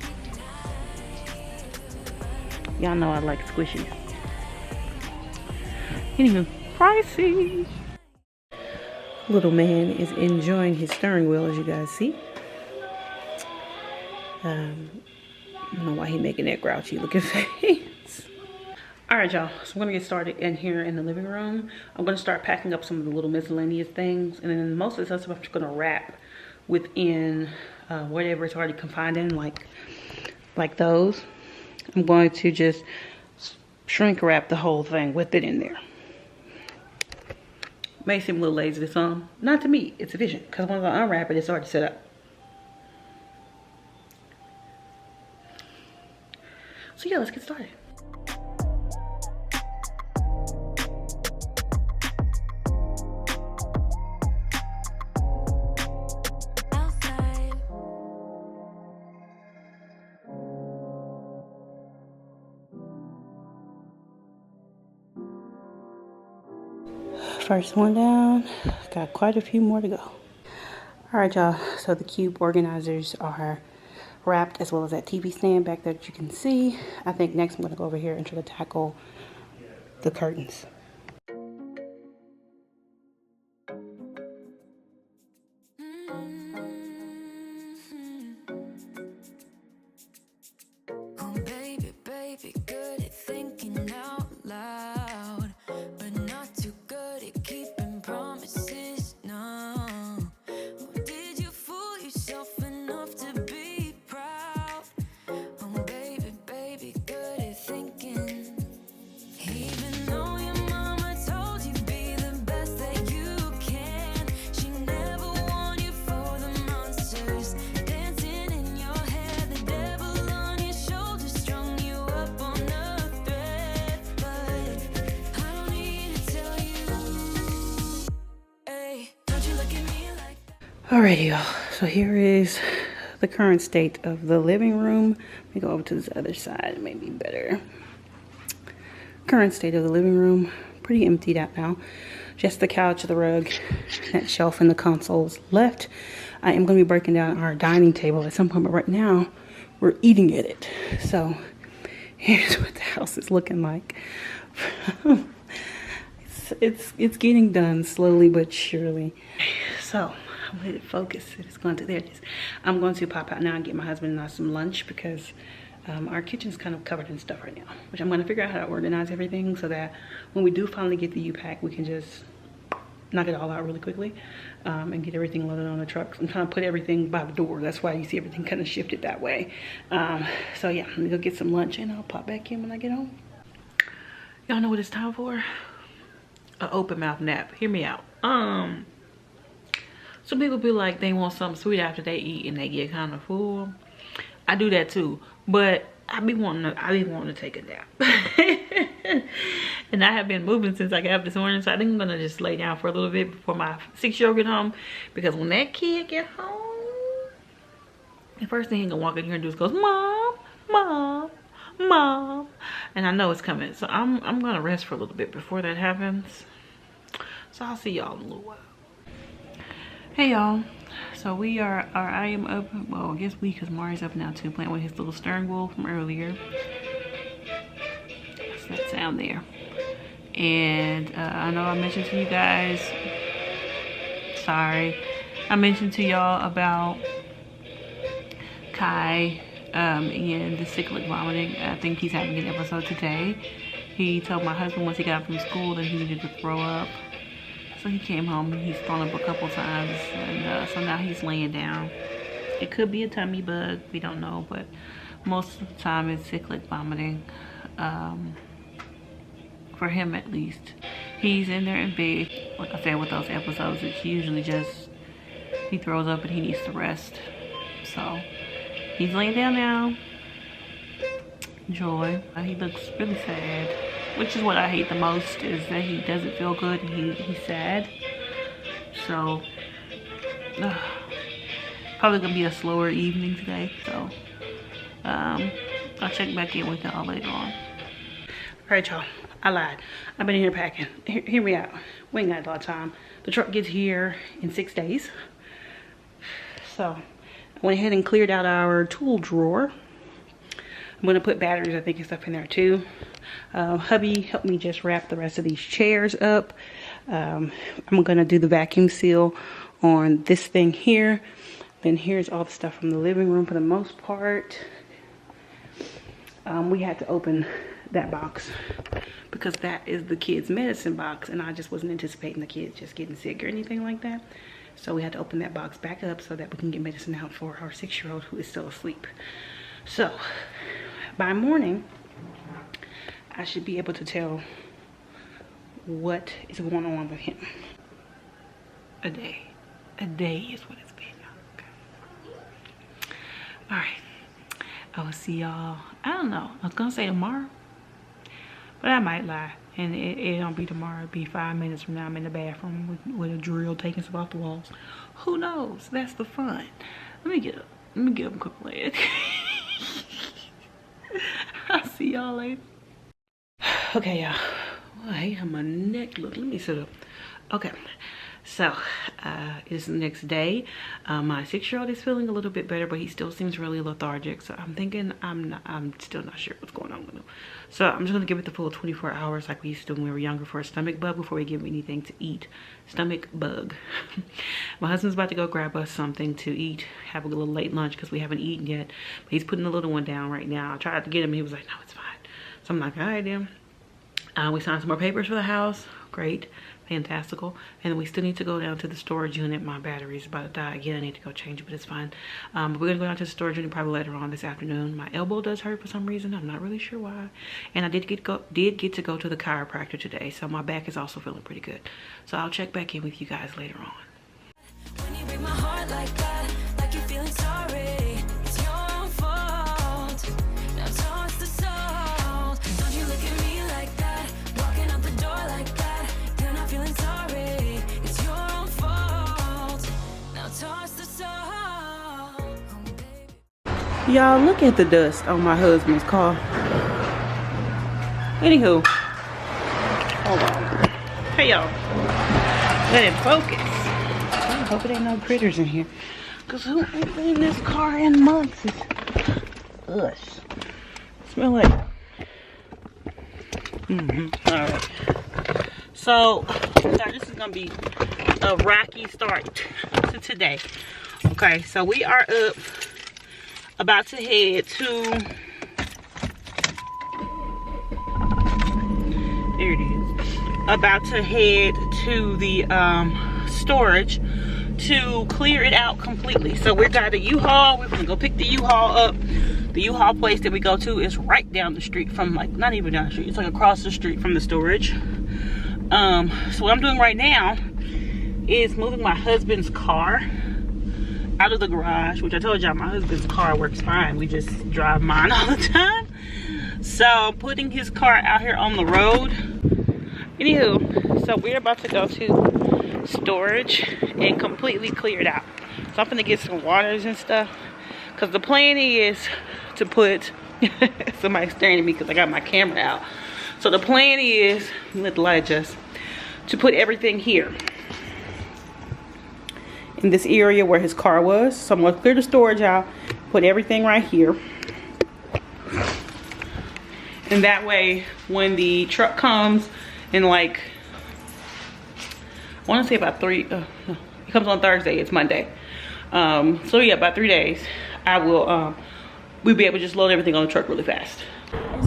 Y'all know I like squishies. Anywho, pricey. Little man is enjoying his steering wheel, as you guys see. I don't know why he's making that grouchy looking face. All right, y'all. So I'm gonna get started in here in the living room. I'm gonna start packing up some of the little miscellaneous things, and then most of the stuff I'm just gonna wrap within whatever it's already confined in, like those. I'm going to just shrink wrap the whole thing with it in there. May seem a little lazy to some. Not to me, it's efficient. Because once I unwrap it, it's already set up. So yeah, let's get started. Outside. First one down. Got quite a few more to go. All right, y'all. So the cube organizers are wrapped, as well as that TV stand back there that you can see. I think next I'm going to go over here and try to tackle the curtains. Oh, baby, baby, good at thinking out loud, but not too good at keeping promises. No. Oh, did you fool yourself enough to be proud? Oh, baby, baby, good at thinking. Even though your mama told you be the best that you can, she never warned you for the monsters dancing in your head, the devil on your shoulder strung you up on a thread. But I don't need to tell you, hey, don't you look at me like that. Alrighty, y'all. So here is the current state of the living room. Let me go over to this other side. It may be better. Current state of the living room, pretty emptied out now. Just the couch, the rug, that shelf, and the consoles left. I am going to be breaking down our dining table at some point, but right now we're eating at it. So here's what the house is looking like. it's getting done slowly but surely. So I'm going to focus. It's going to there. It is. I'm going to pop out now and get my husband and I some lunch because our kitchen's kind of covered in stuff right now, which I'm going to figure out how to organize everything so that when we do finally get the U-Pack, we can just knock it all out really quickly and get everything loaded on the trucks. I'm trying to put everything by the door. That's why you see everything kind of shifted that way. So yeah, I'm going to go get some lunch and I'll pop back in when I get home. Y'all know what it's time for? An open mouth nap. Hear me out. Some people be like they want something sweet after they eat and they get kind of full. I do that too, but I be wanting to take a nap. And I have been moving since I got up this morning, so I think I'm gonna just lay down for a little bit before my 6-year-old get home, because when that kid get home, the first thing he gonna walk in here and do is goes, "Mom, mom, mom," and I know it's coming. So I'm gonna rest for a little bit before that happens. So I'll see y'all in a little while. Hey y'all. So I am up, well, I guess because Marrried's up now too, playing with his little steering wheel from earlier. That's that sound there. And I know I mentioned to you guys, I mentioned to y'all about Kai and the cyclic vomiting. I think he's having an episode today. He told my husband once he got from school that he needed to throw up. So he came home and he's thrown up a couple times, and so now he's laying down. It could be a tummy bug, we don't know, but most of the time it's cyclic vomiting, for him at least. He's in there in bed. Like I said, with those episodes, it's usually just he throws up and he needs to rest. So he's laying down now. Joy, he looks really sad, which is what I hate the most, is that he doesn't feel good and he's sad. So probably gonna be a slower evening today. So I'll check back in with y'all later on. All right, y'all, I lied. I've been in here packing. Hear me out. We ain't got a lot of time. The truck gets here in 6 days. So I went ahead and cleared out our tool drawer. I'm gonna put batteries, I think, and stuff in there too. Hubby helped me just wrap the rest of these chairs up. I'm gonna do the vacuum seal on this thing here. Then here's all the stuff from the living room for the most part. We had to open that box because that is the kids' medicine box, and I just wasn't anticipating the kids just getting sick or anything like that. So we had to open that box back up so that we can get medicine out for our 6-year-old who is still asleep. So by morning, I should be able to tell what is going on with him. A day is what it's been. Okay. All right, I will see y'all, I don't know, I was gonna say tomorrow, but I might lie, and it don't be tomorrow. It'll be 5 minutes from now. I'm in the bathroom with a drill taking stuff off the walls. Who knows? That's the fun. Let me get up and quick leg. I'll see y'all later. Okay, y'all. Well, I hate how my neck looks. Let me sit up. Okay, So it's the next day. My 6-year-old is feeling a little bit better, but he still seems really lethargic. So I'm thinking I'm still not sure what's going on with him. So I'm just gonna give it the full 24 hours like we used to do when we were younger for a stomach bug before we give him anything to eat. Stomach bug. My husband's about to go grab us something to eat, have a little late lunch because we haven't eaten yet. But he's putting the little one down right now. I tried to get him, he was like, no, it's fine. So I'm like, all right then. We signed some more papers for the house. Great, fantastical. And we still need to go down to the storage unit. My battery's about to die again. I need to go change it, but it's fine. But we're gonna go down to the storage unit probably later on this afternoon. My elbow does hurt for some reason. I'm not really sure why. And I did get to go to the chiropractor today, so my back is also feeling pretty good. So I'll check back in with you guys later on. When you break my heart like that, like you're feeling sorry, it's your own fault. Now toss the salt. Don't you look at me like that, walking out the door like that. You're not feeling sorry, it's your own fault. Now toss the salt. Oh, baby. Y'all, look at the dust on my husband's car. Anywho, hold on. Hey y'all, let it focus. I hope it ain't no critters in here, cause who ain't been in this car in months? It's us. Smell like. All right. So this is gonna be a rocky start to today. Okay, so we are up, about to head to. There it is. About to head to the storage to clear it out completely. So we got a U-Haul. We're gonna go pick the U-Haul up. The U-Haul place that we go to is right down the street from, like, not even down the street, it's like across the street from the storage. So what I'm doing right now is moving my husband's car out of the garage, which I told y'all my husband's car works fine. We just drive mine all the time. So I'm putting his car out here on the road. Anywho, so we're about to go to storage and completely clear it out. So I'm gonna get some waters and stuff, because the plan is to put somebody's staring at me because I got my camera out. So the plan is, let the light adjust, to put everything here in this area where his car was. So I'm gonna clear the storage out, put everything right here, and that way when the truck comes in, like, I want to say about no, it comes on Thursday, it's Monday. So yeah, about 3 days, I will we'll be able to just load everything on the truck really fast.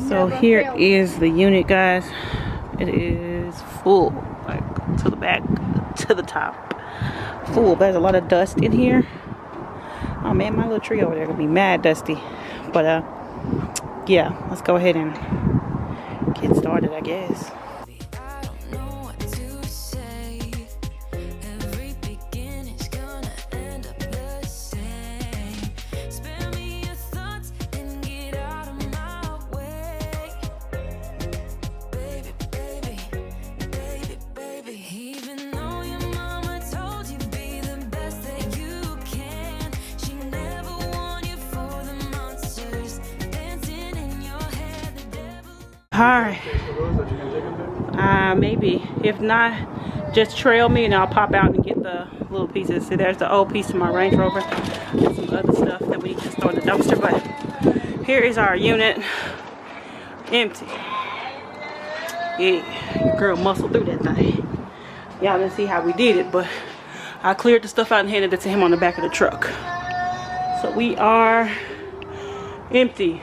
So here is the unit, guys. It is full, like to the back, to the top, full. There's a lot of dust in here. Oh man, my little tree over there gonna be mad dusty. But yeah, let's go ahead and get started, I guess. I don't know what to say. Every beginning's gonna end up the same. Spare me your thoughts and get out of my way. Baby, baby, baby, baby. Even though your mama told you be the best that you can, she never warned you for the monsters dancing in your head. The devil. Alright. Maybe. If not, just trail me and I'll pop out and get the little pieces. See, there's the old piece of my Range Rover and some other stuff that we need to throw in the dumpster. But here is our unit. Empty. Yeah, your girl muscled through that thing. Y'all didn't see how we did it, but I cleared the stuff out and handed it to him on the back of the truck. So we are empty.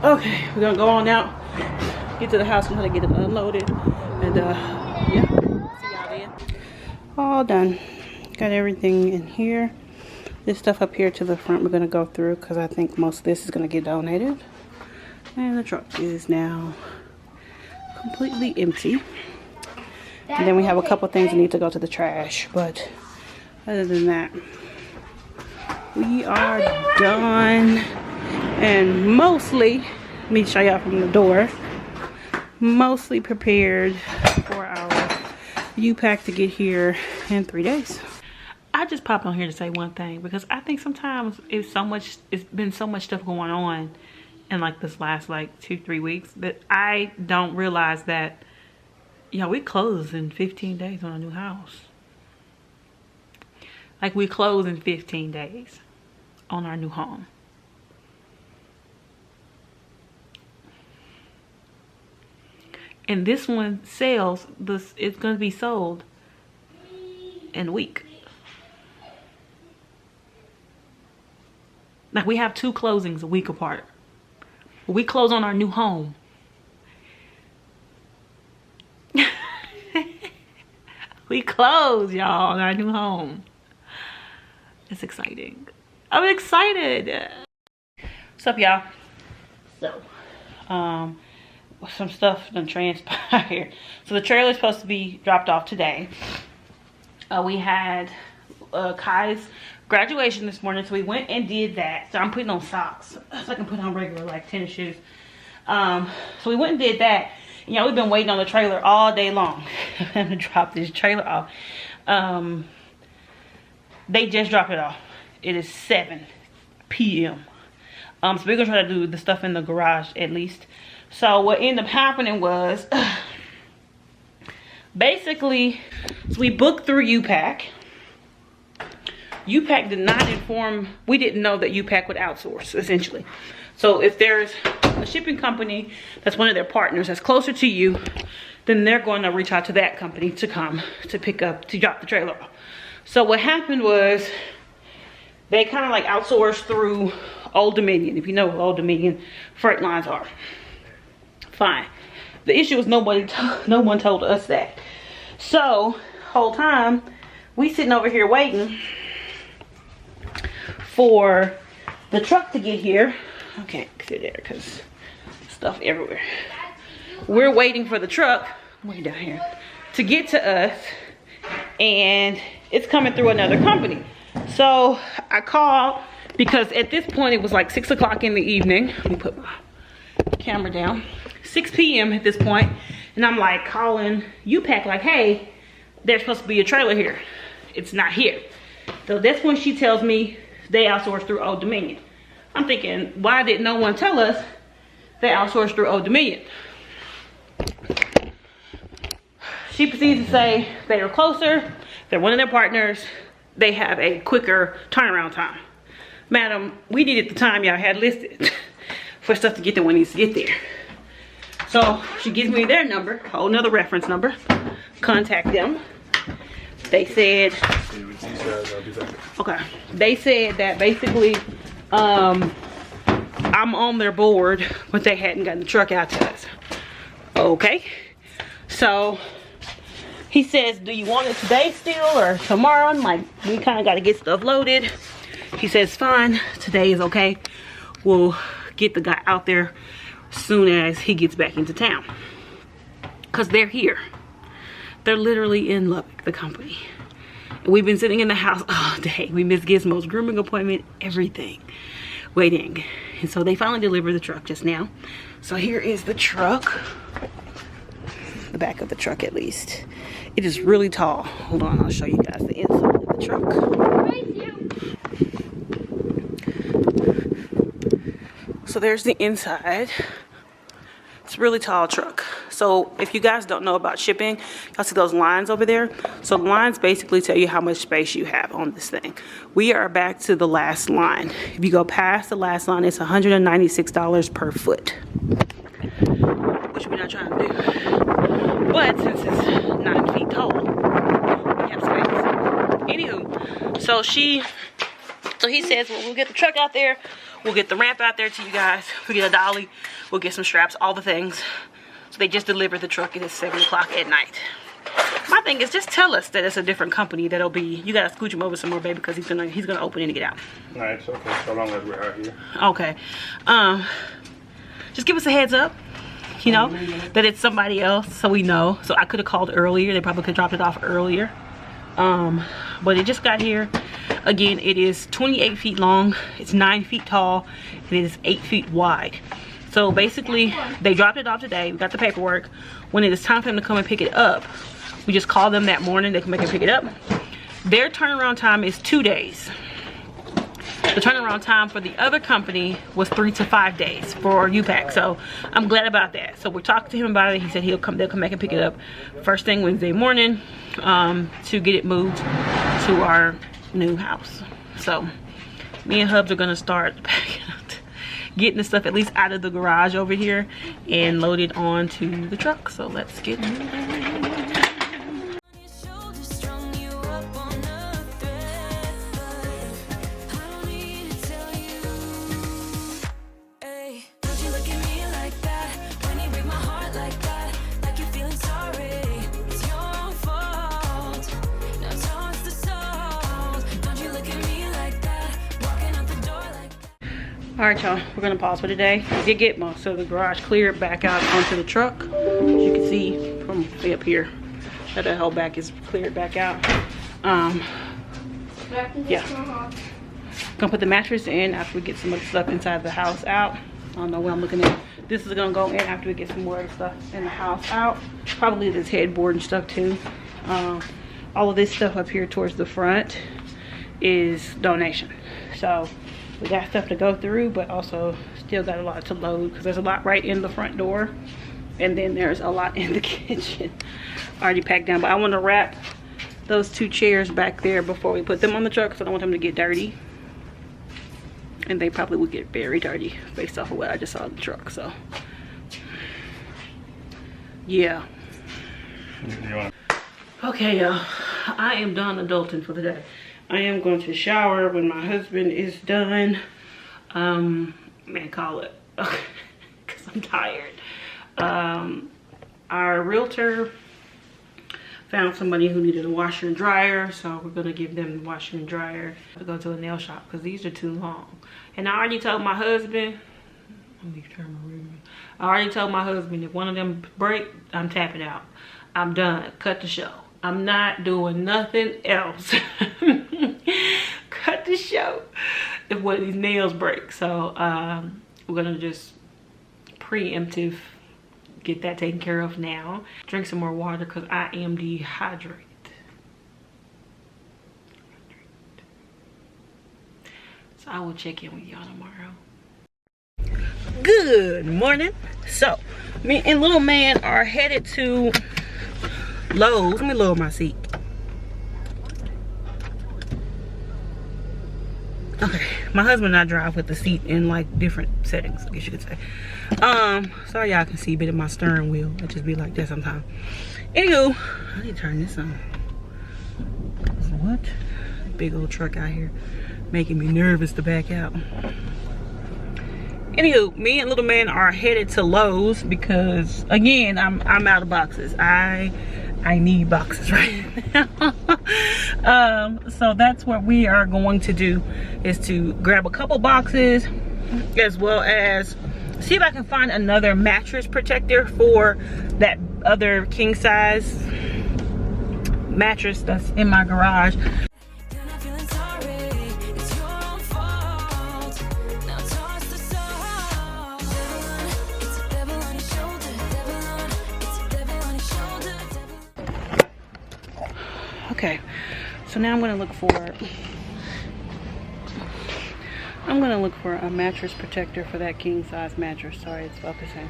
Okay, we're gonna go on out, get to the house, and try to get it unloaded, and yeah, see y'all then. All done. Got everything in here. This stuff up here to the front we're gonna go through because I think most of this is gonna get donated. And the truck is now completely empty. And then we have a couple things that need to go to the trash, but other than that, we are done. And mostly, let me show y'all from the door, mostly prepared for our U-Pack to get here in 3 days. I just popped on here to say one thing, because I think sometimes it's been so much stuff going on in like this last like 2-3 weeks that I don't realize that Yeah, we close in 15 days on a new house. Like, we close in 15 days on our new home. And this one sells, it's going to be sold in a week. Like, we have 2 closings a week apart. We close on our new home. We close, y'all, on our new home. It's exciting. I'm excited. What's up, y'all? So, some stuff done transpired. So the trailer is supposed to be dropped off today. We had Kai's graduation this morning, so we went and did that. So I'm putting on socks so I can put on regular like tennis shoes. So we went and did that. You know, we've been waiting on the trailer all day long. I'm gonna drop this trailer off. They just dropped it off. It is 7 p.m. So we're gonna try to do the stuff in the garage at least. So what ended up happening was, basically, so we booked through UPAC. UPAC did not inform, we didn't know that UPAC would outsource, essentially. So if there's a shipping company that's one of their partners that's closer to you, then they're going to reach out to that company to come to pick up, to drop the trailer off. So what happened was, they kind of like outsourced through Old Dominion. If you know what Old Dominion freight lines are. Fine. The issue is no one told us that. So, whole time, we sitting over here waiting for the truck to get here. I can't sit there because stuff everywhere. We're waiting for the truck, way down here, to get to us, and it's coming through another company. So I called because at this point it was like 6 o'clock in the evening. Let me put my camera down. 6 p.m. at this point, and I'm like calling UPAC like, hey, there's supposed to be a trailer here. It's not here. So that's when she tells me they outsourced through Old Dominion. I'm thinking, why did no one tell us they outsourced through Old Dominion? She proceeds to say they are closer, they're one of their partners, they have a quicker turnaround time. Madam, we needed the time y'all had listed for stuff to get there when it needs to get there. So she gives me their number, a whole nother reference number. Contact them. They said, okay. They said that basically, I'm on their board, but they hadn't gotten the truck out to us. Okay. So he says, do you want it today still or tomorrow? I'm like, we kind of got to get stuff loaded. He says, fine, today is okay. We'll get the guy out there as soon as he gets back into town. Because they're here. They're literally in Lubbock, the company. And we've been sitting in the house all day. We missed Gizmo's grooming appointment, everything. Waiting. And so they finally delivered the truck just now. So here is the truck. The back of the truck at least. It is really tall. Hold on, I'll show you guys the inside of the truck. So there's the inside. It's a really tall truck. So if you guys don't know about shipping, y'all see those lines over there? So the lines basically tell you how much space you have on this thing. We are back to the last line. If you go past the last line, it's $196 per foot. Which we're not trying to do. But since it's 9 feet tall, we have space. Anywho, so he says, well, we'll get the truck out there. We'll get the ramp out there to you guys. We'll get a dolly. We'll get some straps, all the things. So they just delivered the truck. It is 7 o'clock at night. My thing is, just tell us that it's a different company that'll be, you gotta scooch him over some more, baby, because he's gonna open it and get out. All right, it's okay, so long as we're out here. Okay. Just give us a heads up, you know, that it's somebody else, so we know. So I could have called earlier. They probably could have dropped it off earlier. But it just got here. Again, it is 28 feet long, it's 9 feet tall, and it is 8 feet wide. So basically, they dropped it off today. We got the paperwork. When it is time for them to come and pick it up, we just call them that morning. They come back and pick it up. Their turnaround time is 2 days. The turnaround time for the other company was 3 to 5 days for U-Pack. So I'm glad about that. So we talked to him about it. He said they'll come back and pick it up first thing Wednesday morning to get it moved to our new house. So me and Hubs are gonna start getting the stuff at least out of the garage over here and load it onto the truck. So let's get moving. All right, y'all, we're gonna pause for today. I did get most of the garage cleared back out onto the truck. As you can see from way up here, that the whole back is cleared back out. Yeah. Gonna put the mattress in after we get some of the stuff inside the house out. I don't know what I'm looking at. This is gonna go in after we get some more of the stuff in the house out. Probably this headboard and stuff too. All of this stuff up here towards the front is donation. So we got stuff to go through, but also still got a lot to load because there's a lot right in the front door, and then there's a lot in the kitchen already packed down. But I want to wrap those 2 chairs back there before we put them on the truck, because I don't want them to get dirty, and they probably would get very dirty based off of what I just saw in the truck. So yeah. Okay, y'all, I am done adulting for the day. I am going to shower when my husband is done. Man, call it, because I'm tired. Our realtor found somebody who needed a washer and dryer, so we're gonna give them the washer and dryer to go to a nail shop because these are too long. And I already told my husband, if one of them break, I'm tapping out. I'm done. Cut the show. I'm not doing nothing else. Cut the show if one of these nails break. So we're gonna just preemptive get that taken care of now. Drink some more water because I am dehydrated. So I will check in with y'all tomorrow. Good morning. So me and little man are headed to Lowe's. Let me lower my seat. Okay, my husband and I drive with the seat in like different settings, I guess you could say. Sorry y'all can see a bit of my steering wheel. It just be like that sometimes. Anywho, I need to turn this on. What? Big old truck out here making me nervous to back out. Anywho, me and little man are headed to Lowe's because again, I'm out of boxes. I need boxes right now. So that's what we are going to do, is to grab a couple boxes, as well as see if I can find another mattress protector for that other king size mattress that's in my garage. Okay, so now I'm gonna look for a mattress protector for that king size mattress. Sorry, it's focusing.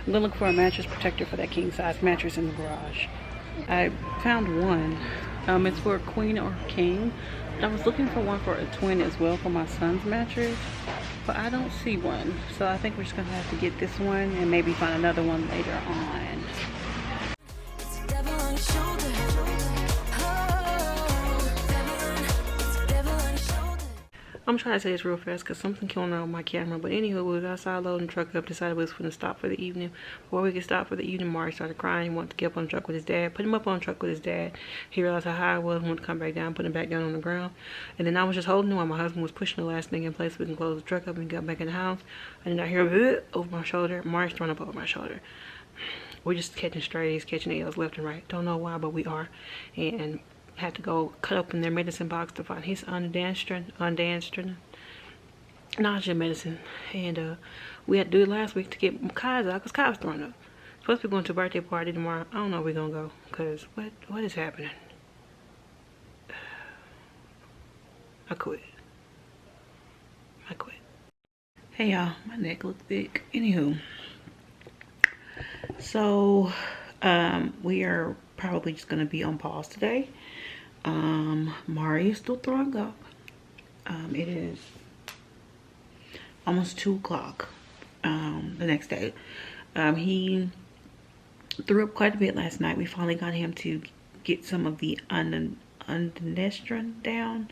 I'm gonna look for a mattress protector for that king size mattress in the garage. I found one. It's for a queen or king. I was looking for one for a twin as well for my son's mattress, but I don't see one. So I think we're just gonna have to get this one and maybe find another one later on. I'm trying to say this real fast because something going on with my camera. But anywho, we was outside loading the truck up, decided we was going to stop for the evening. Before we could stop for the evening, Marrried started crying. He wanted to get up on the truck with his dad. Put him up on the truck with his dad. He realized how high I was, wanted to come back down, put him back down on the ground. And then I was just holding him while my husband was pushing the last thing in place so we can close the truck up and get back in the house. And then I hear him over my shoulder. Marrried's throwing up over my shoulder. We're just catching strays, catching L's left and right. Don't know why, but we are. And had to go cut open their medicine box to find his undanced nausea medicine, and we had to do it last week to get Kai's out because Kai was throwing up. Supposed to be going to a birthday party tomorrow. I don't know if we're gonna go because what is happening? I quit. I quit. Hey y'all, my neck looks thick. Anywho, so we are probably just gonna be on pause today. Mari is still throwing up. It is almost 2 o'clock the next day. He threw up quite a bit last night. We finally got him to get some of the undinestrin down,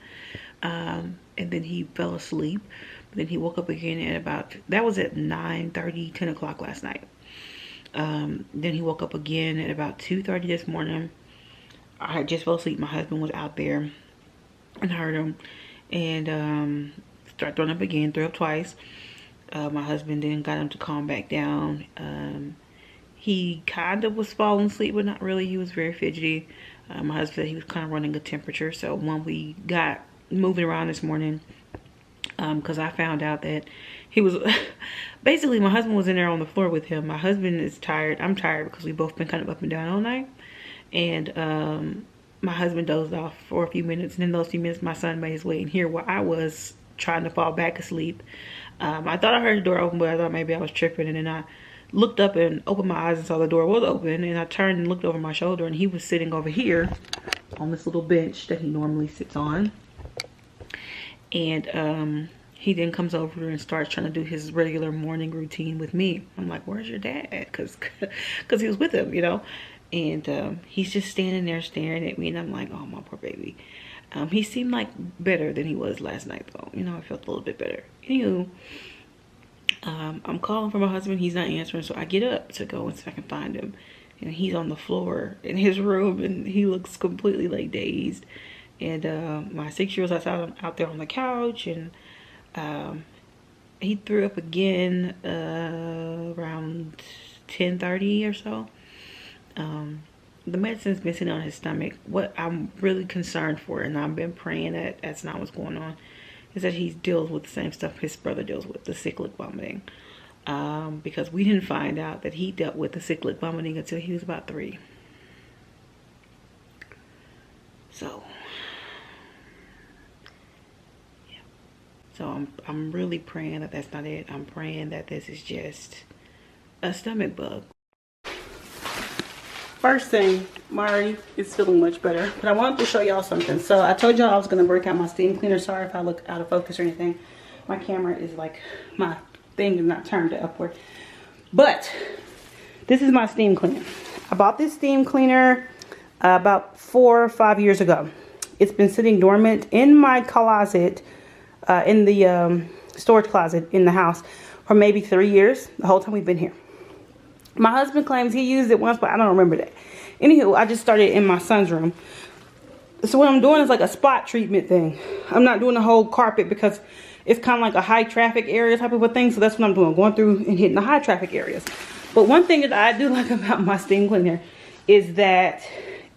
and then he fell asleep. But then he woke up again at about, that was at 9:30, 10 o'clock last night. Then he woke up again at about 2:30 this morning. I had just fell asleep. My husband was out there and heard him, and started throwing up again, threw up twice. My husband then got him to calm back down. He kind of was falling asleep, but not really. He was very fidgety. My husband said he was kind of running a temperature. So when we got moving around this morning, because I found out that he was basically, my husband was in there on the floor with him. My husband is tired. I'm tired because we've both been kind of up and down all night. And my husband dozed off for a few minutes, and in those few minutes my son made his way in here where I was trying to fall back asleep. I thought I heard the door open, but I thought maybe I was tripping, and then I looked up and opened my eyes and saw the door was open, and I turned and looked over my shoulder, and he was sitting over here on this little bench that he normally sits on. And he then comes over and starts trying to do his regular morning routine with me. I'm like, where's your dad? Because he was with him, you know. And he's just standing there staring at me, and I'm like, oh, my poor baby. He seemed like better than he was last night, though. You know, I felt a little bit better. Anywho, I'm calling for my husband. He's not answering, so I get up to go and see if I can find him. And he's on the floor in his room, and he looks completely like dazed. And my 6-year-old out there on the couch, and he threw up again around 10:30 or so. The medicine's been sitting on his stomach. What I'm really concerned for, and I've been praying that that's not what's going on, is that he deals with the same stuff his brother deals with, the cyclic vomiting. Because we didn't find out that he dealt with the cyclic vomiting until he was about 3. So, yeah. So I'm really praying that that's not it. I'm praying that this is just a stomach bug. First thing, Mari is feeling much better, but I wanted to show y'all something. So I told y'all I was gonna break out my steam cleaner. Sorry if I look out of focus or anything. My camera is like, my thing is not turned upward. But this is my steam cleaner. I bought this steam cleaner about 4 or 5 years ago. It's been sitting dormant in my closet, in the storage closet in the house for maybe 3 years, the whole time we've been here. My husband claims he used it once, but I don't remember that. Anywho, I just started in my son's room. So what I'm doing is like a spot treatment thing. I'm not doing the whole carpet because it's kind of like a high traffic area type of a thing. So that's what I'm doing, going through and hitting the high traffic areas. But one thing that I do like about my steam cleaner is that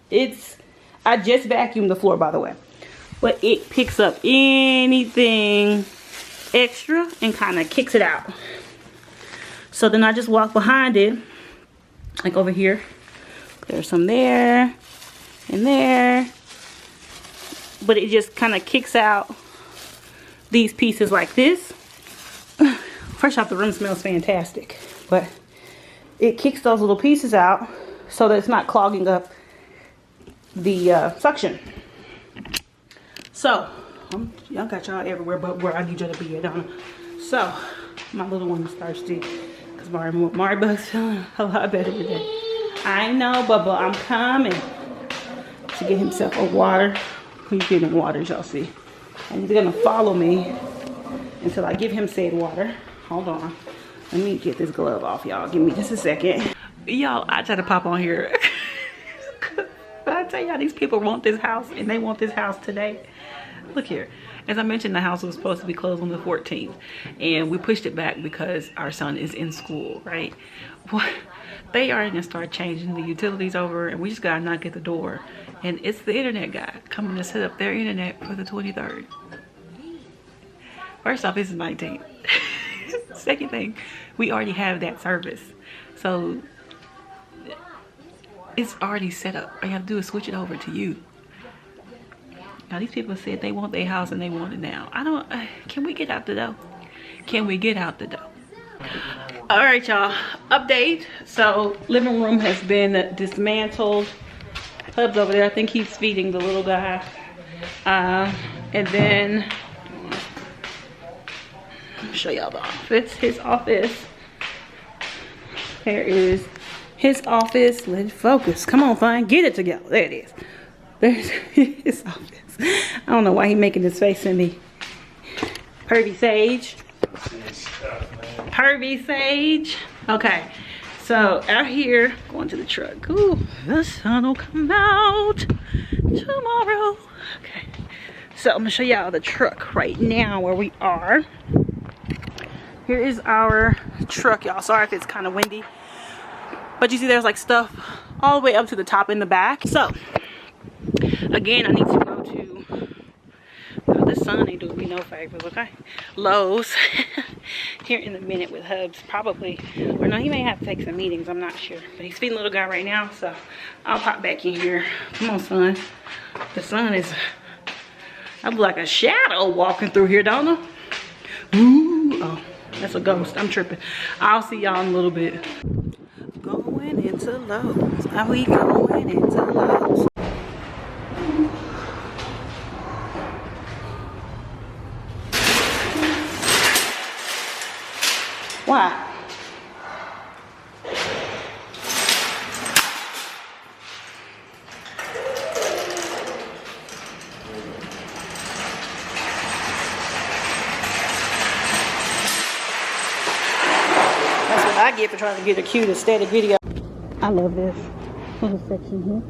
I just vacuumed the floor, by the way. But it picks up anything extra and kind of kicks it out. So then I just walk behind it, like over here. There's some there and there. But it just kind of kicks out these pieces like this. Fresh off the room smells fantastic. But it kicks those little pieces out so that it's not clogging up the suction. So, y'all got y'all everywhere but where I need y'all to be at, don't I? So, my little one is thirsty. Mari Bug's feeling a lot better today. I know, Bubba, I'm coming. To get himself a water. He's getting water, y'all see. And he's gonna follow me until I give him said water. Hold on. Let me get this glove off, y'all. Give me just a second. Y'all, I try to pop on here. But I tell y'all, these people want this house, and they want this house today. Look here. As I mentioned, the house was supposed to be closed on the 14th, and we pushed it back because our son is in school, right? What? They are gonna start changing the utilities over, and we just gotta knock at the door. And it's the internet guy coming to set up their internet for the 23rd. First off, it's the 19th. Second thing, we already have that service. So it's already set up. All you have to do is switch it over to you. Now these people said they want their house and they want it now. I don't, can we get out the door? Can we get out the door? All right, y'all, update. So living room has been dismantled. Hub's over there, I think he's feeding the little guy. And then, let me show y'all the office, his office. There is his office. Let's focus. Come on, fine. Get it together. There it is. There's his office. I don't know why he's making this face at me. Pervy Sage. Pervy Sage. Okay. So out here, going to the truck. Ooh, the sun will come out tomorrow. Okay. So I'm gonna show y'all the truck right now where we are. Here is our truck, y'all. Sorry if it's kind of windy. But you see there's like stuff all the way up to the top in the back. So, again, I need to go to, well, the sun ain't doing me no favors, okay? Lowe's. Here in a minute with Hubs, probably. Or no, he may have to take some meetings, I'm not sure. But he's feeding little guy right now, so I'll pop back in here. Come on, son. The sun is, I look like a shadow walking through here, don't I? Ooh, oh. That's a ghost. I'm tripping. I'll see y'all in a little bit. Going into Lowe's. Are we going into Lowe's? Why? I get for trying to get a cute aesthetic video. I love this little section here.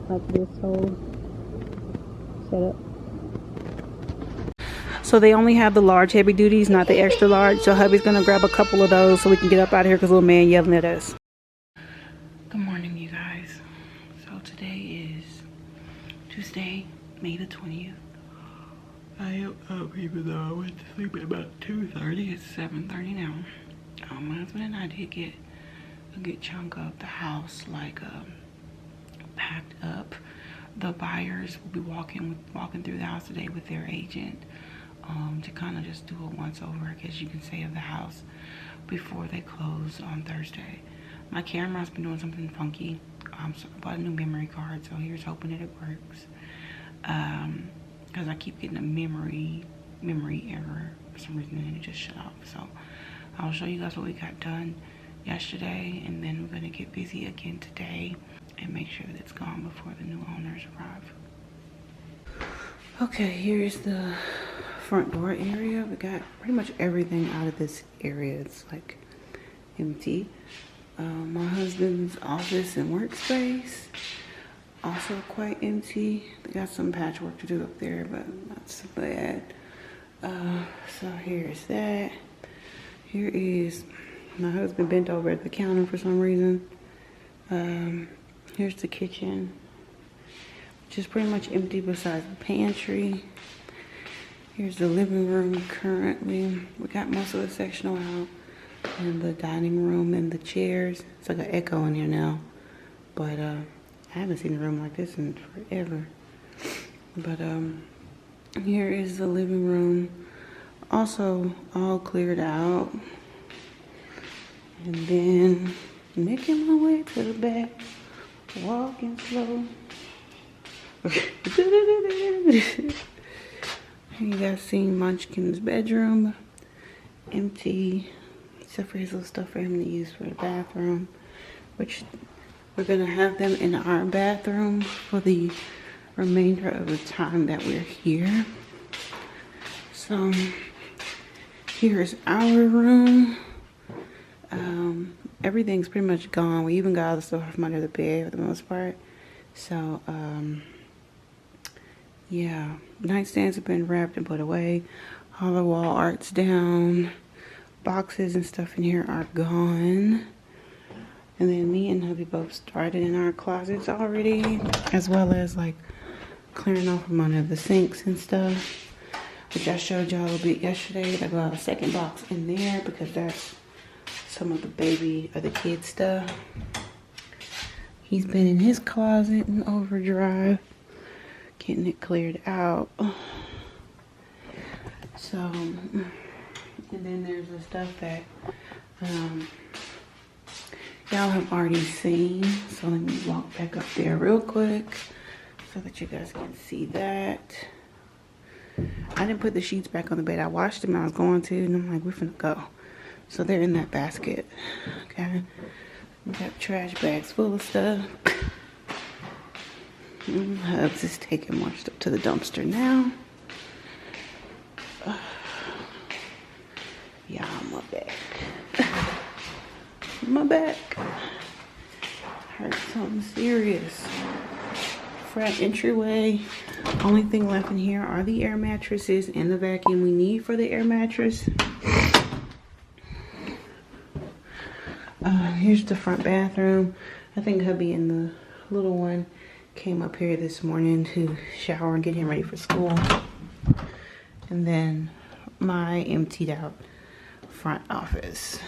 Like this whole setup. So they only have the large heavy duties, not the extra large. So hubby's gonna grab a couple of those so we can get up out of here because little man yelling at us. Good morning, you guys. So today is Tuesday, May the 20th. I am up even though I went to sleep at about 2:30. It's 7:30 now. My husband and I did get a good chunk of the house packed up. The buyers will be walking through the house today with their agent to kind of just do a once over, I guess you can say, of the house before they close on Thursday. My camera's been doing something funky. So I bought a new memory card, so here's hoping that it works. Because I keep getting a memory error for some reason, and it just shut off. So I'll show you guys what we got done yesterday, and then we're gonna get busy again today and make sure that it's gone before the new owners arrive. Okay, here's the front door area. We got pretty much everything out of this area. It's like empty. My husband's office and workspace, also quite empty. They got some patchwork to do up there, but not so bad. So here's that. Here is my husband bent over at the counter for some reason. Here's the kitchen, which is pretty much empty besides the pantry. Here's the living room currently. We got most of the sectional out, and the dining room and the chairs. It's like an echo in here now, but I haven't seen a room like this in forever. But here is the living room, also all cleared out. And then making my way to the back, walking slow. You guys seen Munchkin's bedroom, empty, except for his little stuff for him to use for the bathroom, which we're gonna have them in our bathroom for the remainder of the time that we're here. So here's our room. Everything's pretty much gone. We even got all the stuff from under the bed for the most part. So yeah, nightstands have been wrapped and put away. All the wall art's down. Boxes and stuff in here are gone. And then me and hubby both started in our closets already, as well as like clearing off from under the sinks and stuff, which I showed y'all a bit yesterday. I got a second box in there because that's some of the baby or the kid stuff. He's been in his closet in overdrive, getting it cleared out. So, and then there's the stuff that y'all have already seen. So let me walk back up there real quick so that you guys can see that. I didn't put the sheets back on the bed. I washed them. I was going to, and I'm like, we're finna go. So they're in that basket. Okay. We got trash bags full of stuff. Hubs is taking more stuff to the dumpster now. Yeah, my back. My back hurts something serious. Front entryway. Only thing left in here are the air mattresses and the vacuum we need for the air mattress. Here's the front bathroom. I think hubby and the little one came up here this morning to shower and get him ready for school. And then my emptied out front office.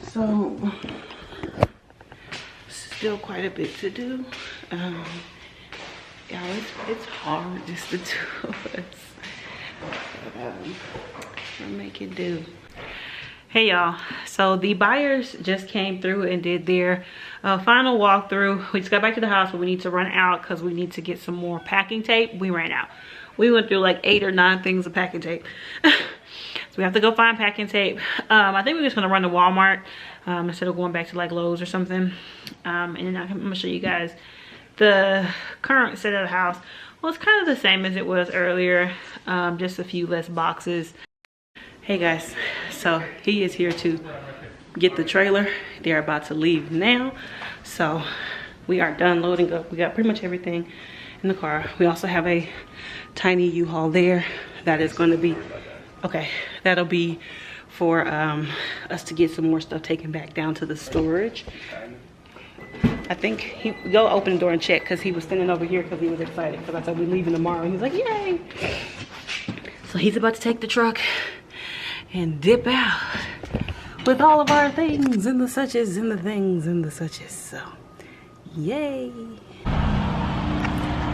So still quite a bit to do. Yeah, it's hard just the two of us. But, we're making do. Hey y'all, so the buyers just came through and did their final walkthrough. We just got back to the house, but we need to run out because we need to get some more packing tape. We ran out. We went through like 8 or 9 things of packing tape. So we have to go find packing tape. I think we're just gonna run to Walmart instead of going back to like Lowe's or something. And then I'm gonna show you guys the current set of the house. Well, it's kind of the same as it was earlier, just a few less boxes. Hey guys, so he is here to get the trailer. They're about to leave now. So we are done loading up. We got pretty much everything in the car. We also have a tiny U-Haul there that is going to be, okay, that'll be for us to get some more stuff taken back down to the storage. I think go open the door and check because he was standing over here because he was excited because I said we're leaving tomorrow. He's like, yay. So he's about to take the truck and dip out with all of our things and the suches and the things and the suches. So, yay.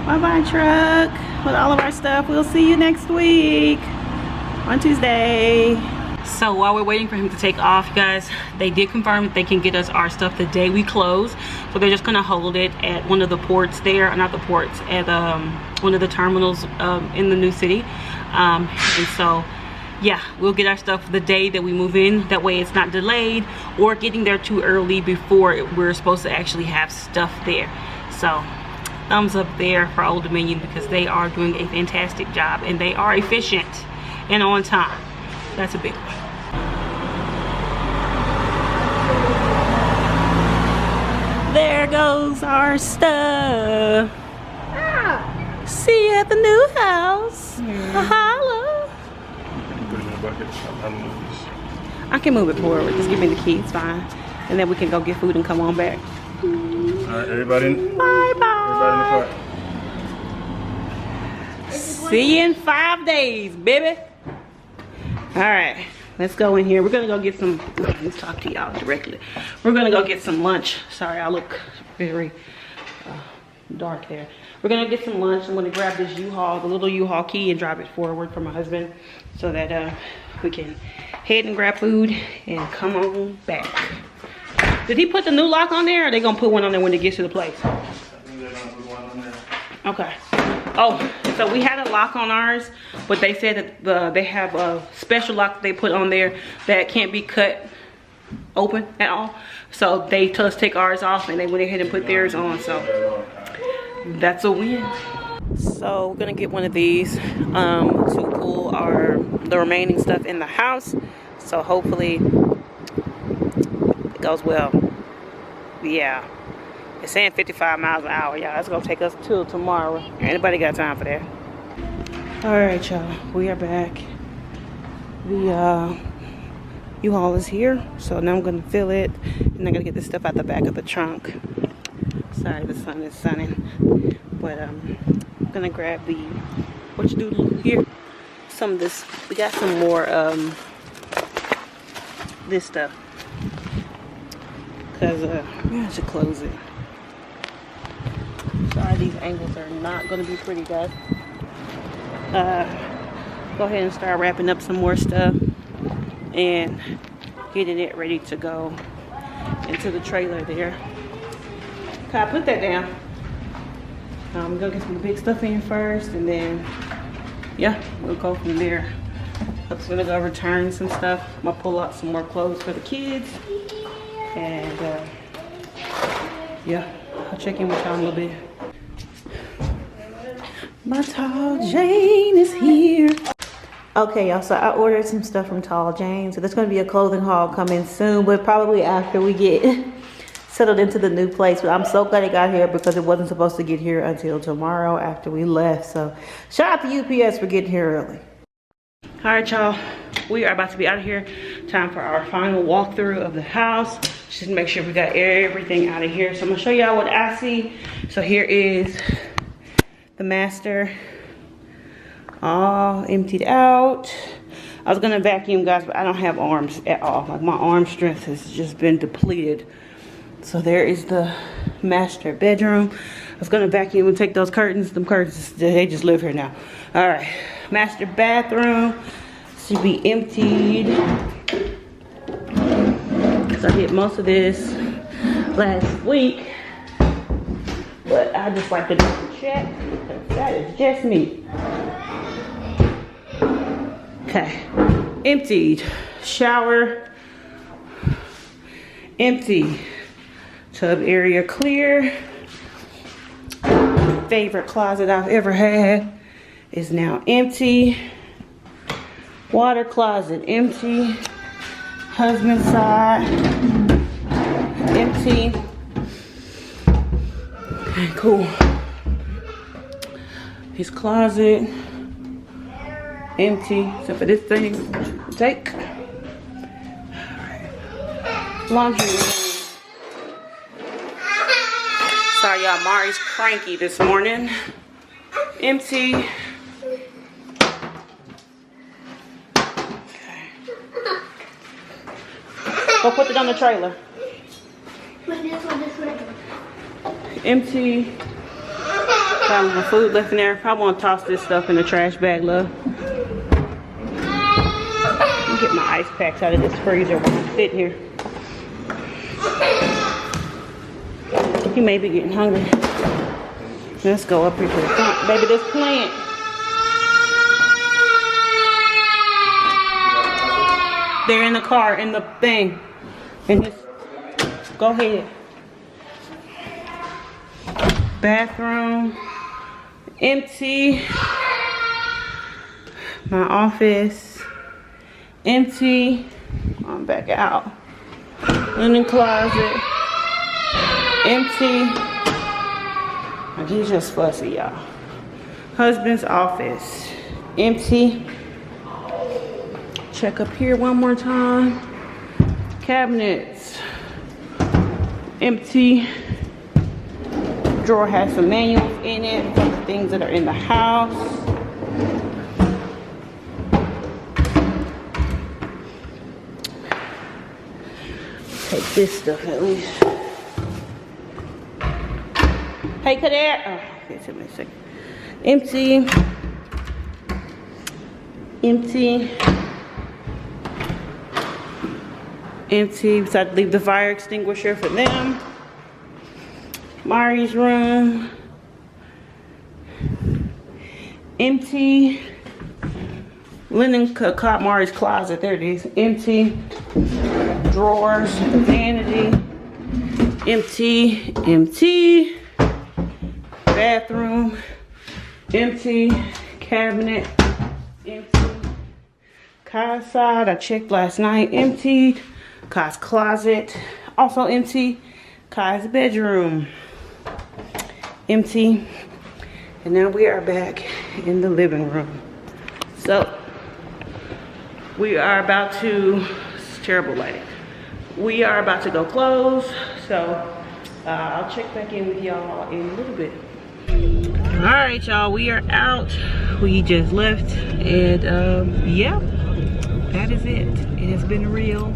Bye-bye truck with all of our stuff. We'll see you next week on Tuesday. So while we're waiting for him to take off, guys, they did confirm that they can get us our stuff the day we close. So they're just gonna hold it at one of the ports there, not the ports, at one of the terminals in the new city. And so, yeah, we'll get our stuff the day that we move in. That way it's not delayed or getting there too early before we're supposed to actually have stuff there. So thumbs up there for Old Dominion because they are doing a fantastic job and they are efficient and on time. That's a big one. There goes our stuff. Ah. See you at the new house. Holla. I can move it forward. Just give me the key. It's fine. And then we can go get food and come on back. All right, everybody. Bye-bye. Everybody in the car. See you in 5 days, baby. All right, let's go in here. We're gonna go get some, let's talk to y'all directly. We're gonna go get some lunch. Sorry, I look very dark there. We're gonna get some lunch. I'm gonna grab this U-Haul, the little U-Haul key, and drive it forward for my husband so that we can head and grab food and come on back. Did he put the new lock on there, or are they gonna put one on there when it gets to the place? I think they're gonna put one on there. Okay. Oh, so we had a lock on ours, but they said that they have a special lock they put on there that can't be cut open at all. So they told us to take ours off, and they went ahead and put theirs on. So that's a win. So we're gonna get one of these to pull the remaining stuff in the house. So hopefully it goes well. Yeah. It's saying 55 miles an hour, y'all. That's gonna take us till tomorrow. Anybody got time for that? All right, y'all. We are back. The U-Haul is here, so now I'm gonna fill it, and I'm gonna get this stuff out the back of the trunk. Sorry, the sun is sunning, but I'm gonna grab the what you do here. Some of this. We got some more this stuff. because maybe I should close it. Sorry, these angles are not going to be pretty, guys. Go ahead and start wrapping up some more stuff and getting it ready to go into the trailer there. Okay, I put that down. I'm gonna get some big stuff in first, and then yeah, we'll go from there. I'm just gonna go return some stuff. I'm gonna pull out some more clothes for the kids, and yeah, I'll check in with y'all in a little bit. My Tall Jane is here. Okay, y'all, so I ordered some stuff from Tall Jane, so there's gonna be a clothing haul coming soon, but probably after we get settled into the new place. But I'm so glad it got here because it wasn't supposed to get here until tomorrow after we left. So shout out to UPS for getting here early. All right, y'all, we are about to be out of here. Time for our final walkthrough of the house. Just to make sure we got everything out of here. So I'm gonna show y'all what I see. So here is the master, all emptied out. I was gonna vacuum, guys, but I don't have arms at all. Like, my arm strength has just been depleted. So there is the master bedroom. I was gonna vacuum and take those curtains. Them curtains, they just live here now. All right, master bathroom should be emptied. So I did most of this last week, but I just like to double check because that is just me. Okay, emptied. Shower, empty. Tub area clear. Favorite closet I've ever had is now empty. Water closet empty. Husband's side empty. Okay, cool. His closet empty, except for this thing. Take. Laundry room. Sorry, y'all, Mari's cranky this morning. Empty. Okay. Go put it on the trailer. Empty. Got my food left in there. Probably want to toss this stuff in the trash bag, love. Let me get my ice packs out of this freezer while I'm sitting here. You may be getting hungry. Let's go up here to the front. Baby, this plant. They're in the car, in the thing. In this. Go ahead. Bathroom. Empty. My office. Empty. I'm back out. Linen closet. Empty. He's just fussy, y'all. Husband's office. Empty. Check up here one more time. Cabinets. Empty. Drawer has some manuals in it for the things that are in the house. Take this stuff at least. Hey, Kader. Oh, okay, give me a second. Empty. Empty. Empty. So I had to leave the fire extinguisher for them. Marrried's room. Empty. Linen caught Marrried's closet. There it is. Empty. Drawers. Vanity. Empty. Empty. Bathroom. Empty. Cabinet. Empty. Kai's side, I checked last night. Emptied. Kai's closet. Also empty. Kai's bedroom. Empty. And now we are back in the living room. So we are about to, it's terrible lighting. We are about to go close. So I'll check back in with y'all in a little bit. All right, y'all, we are out. We just left, and yeah, that is it. It has been real.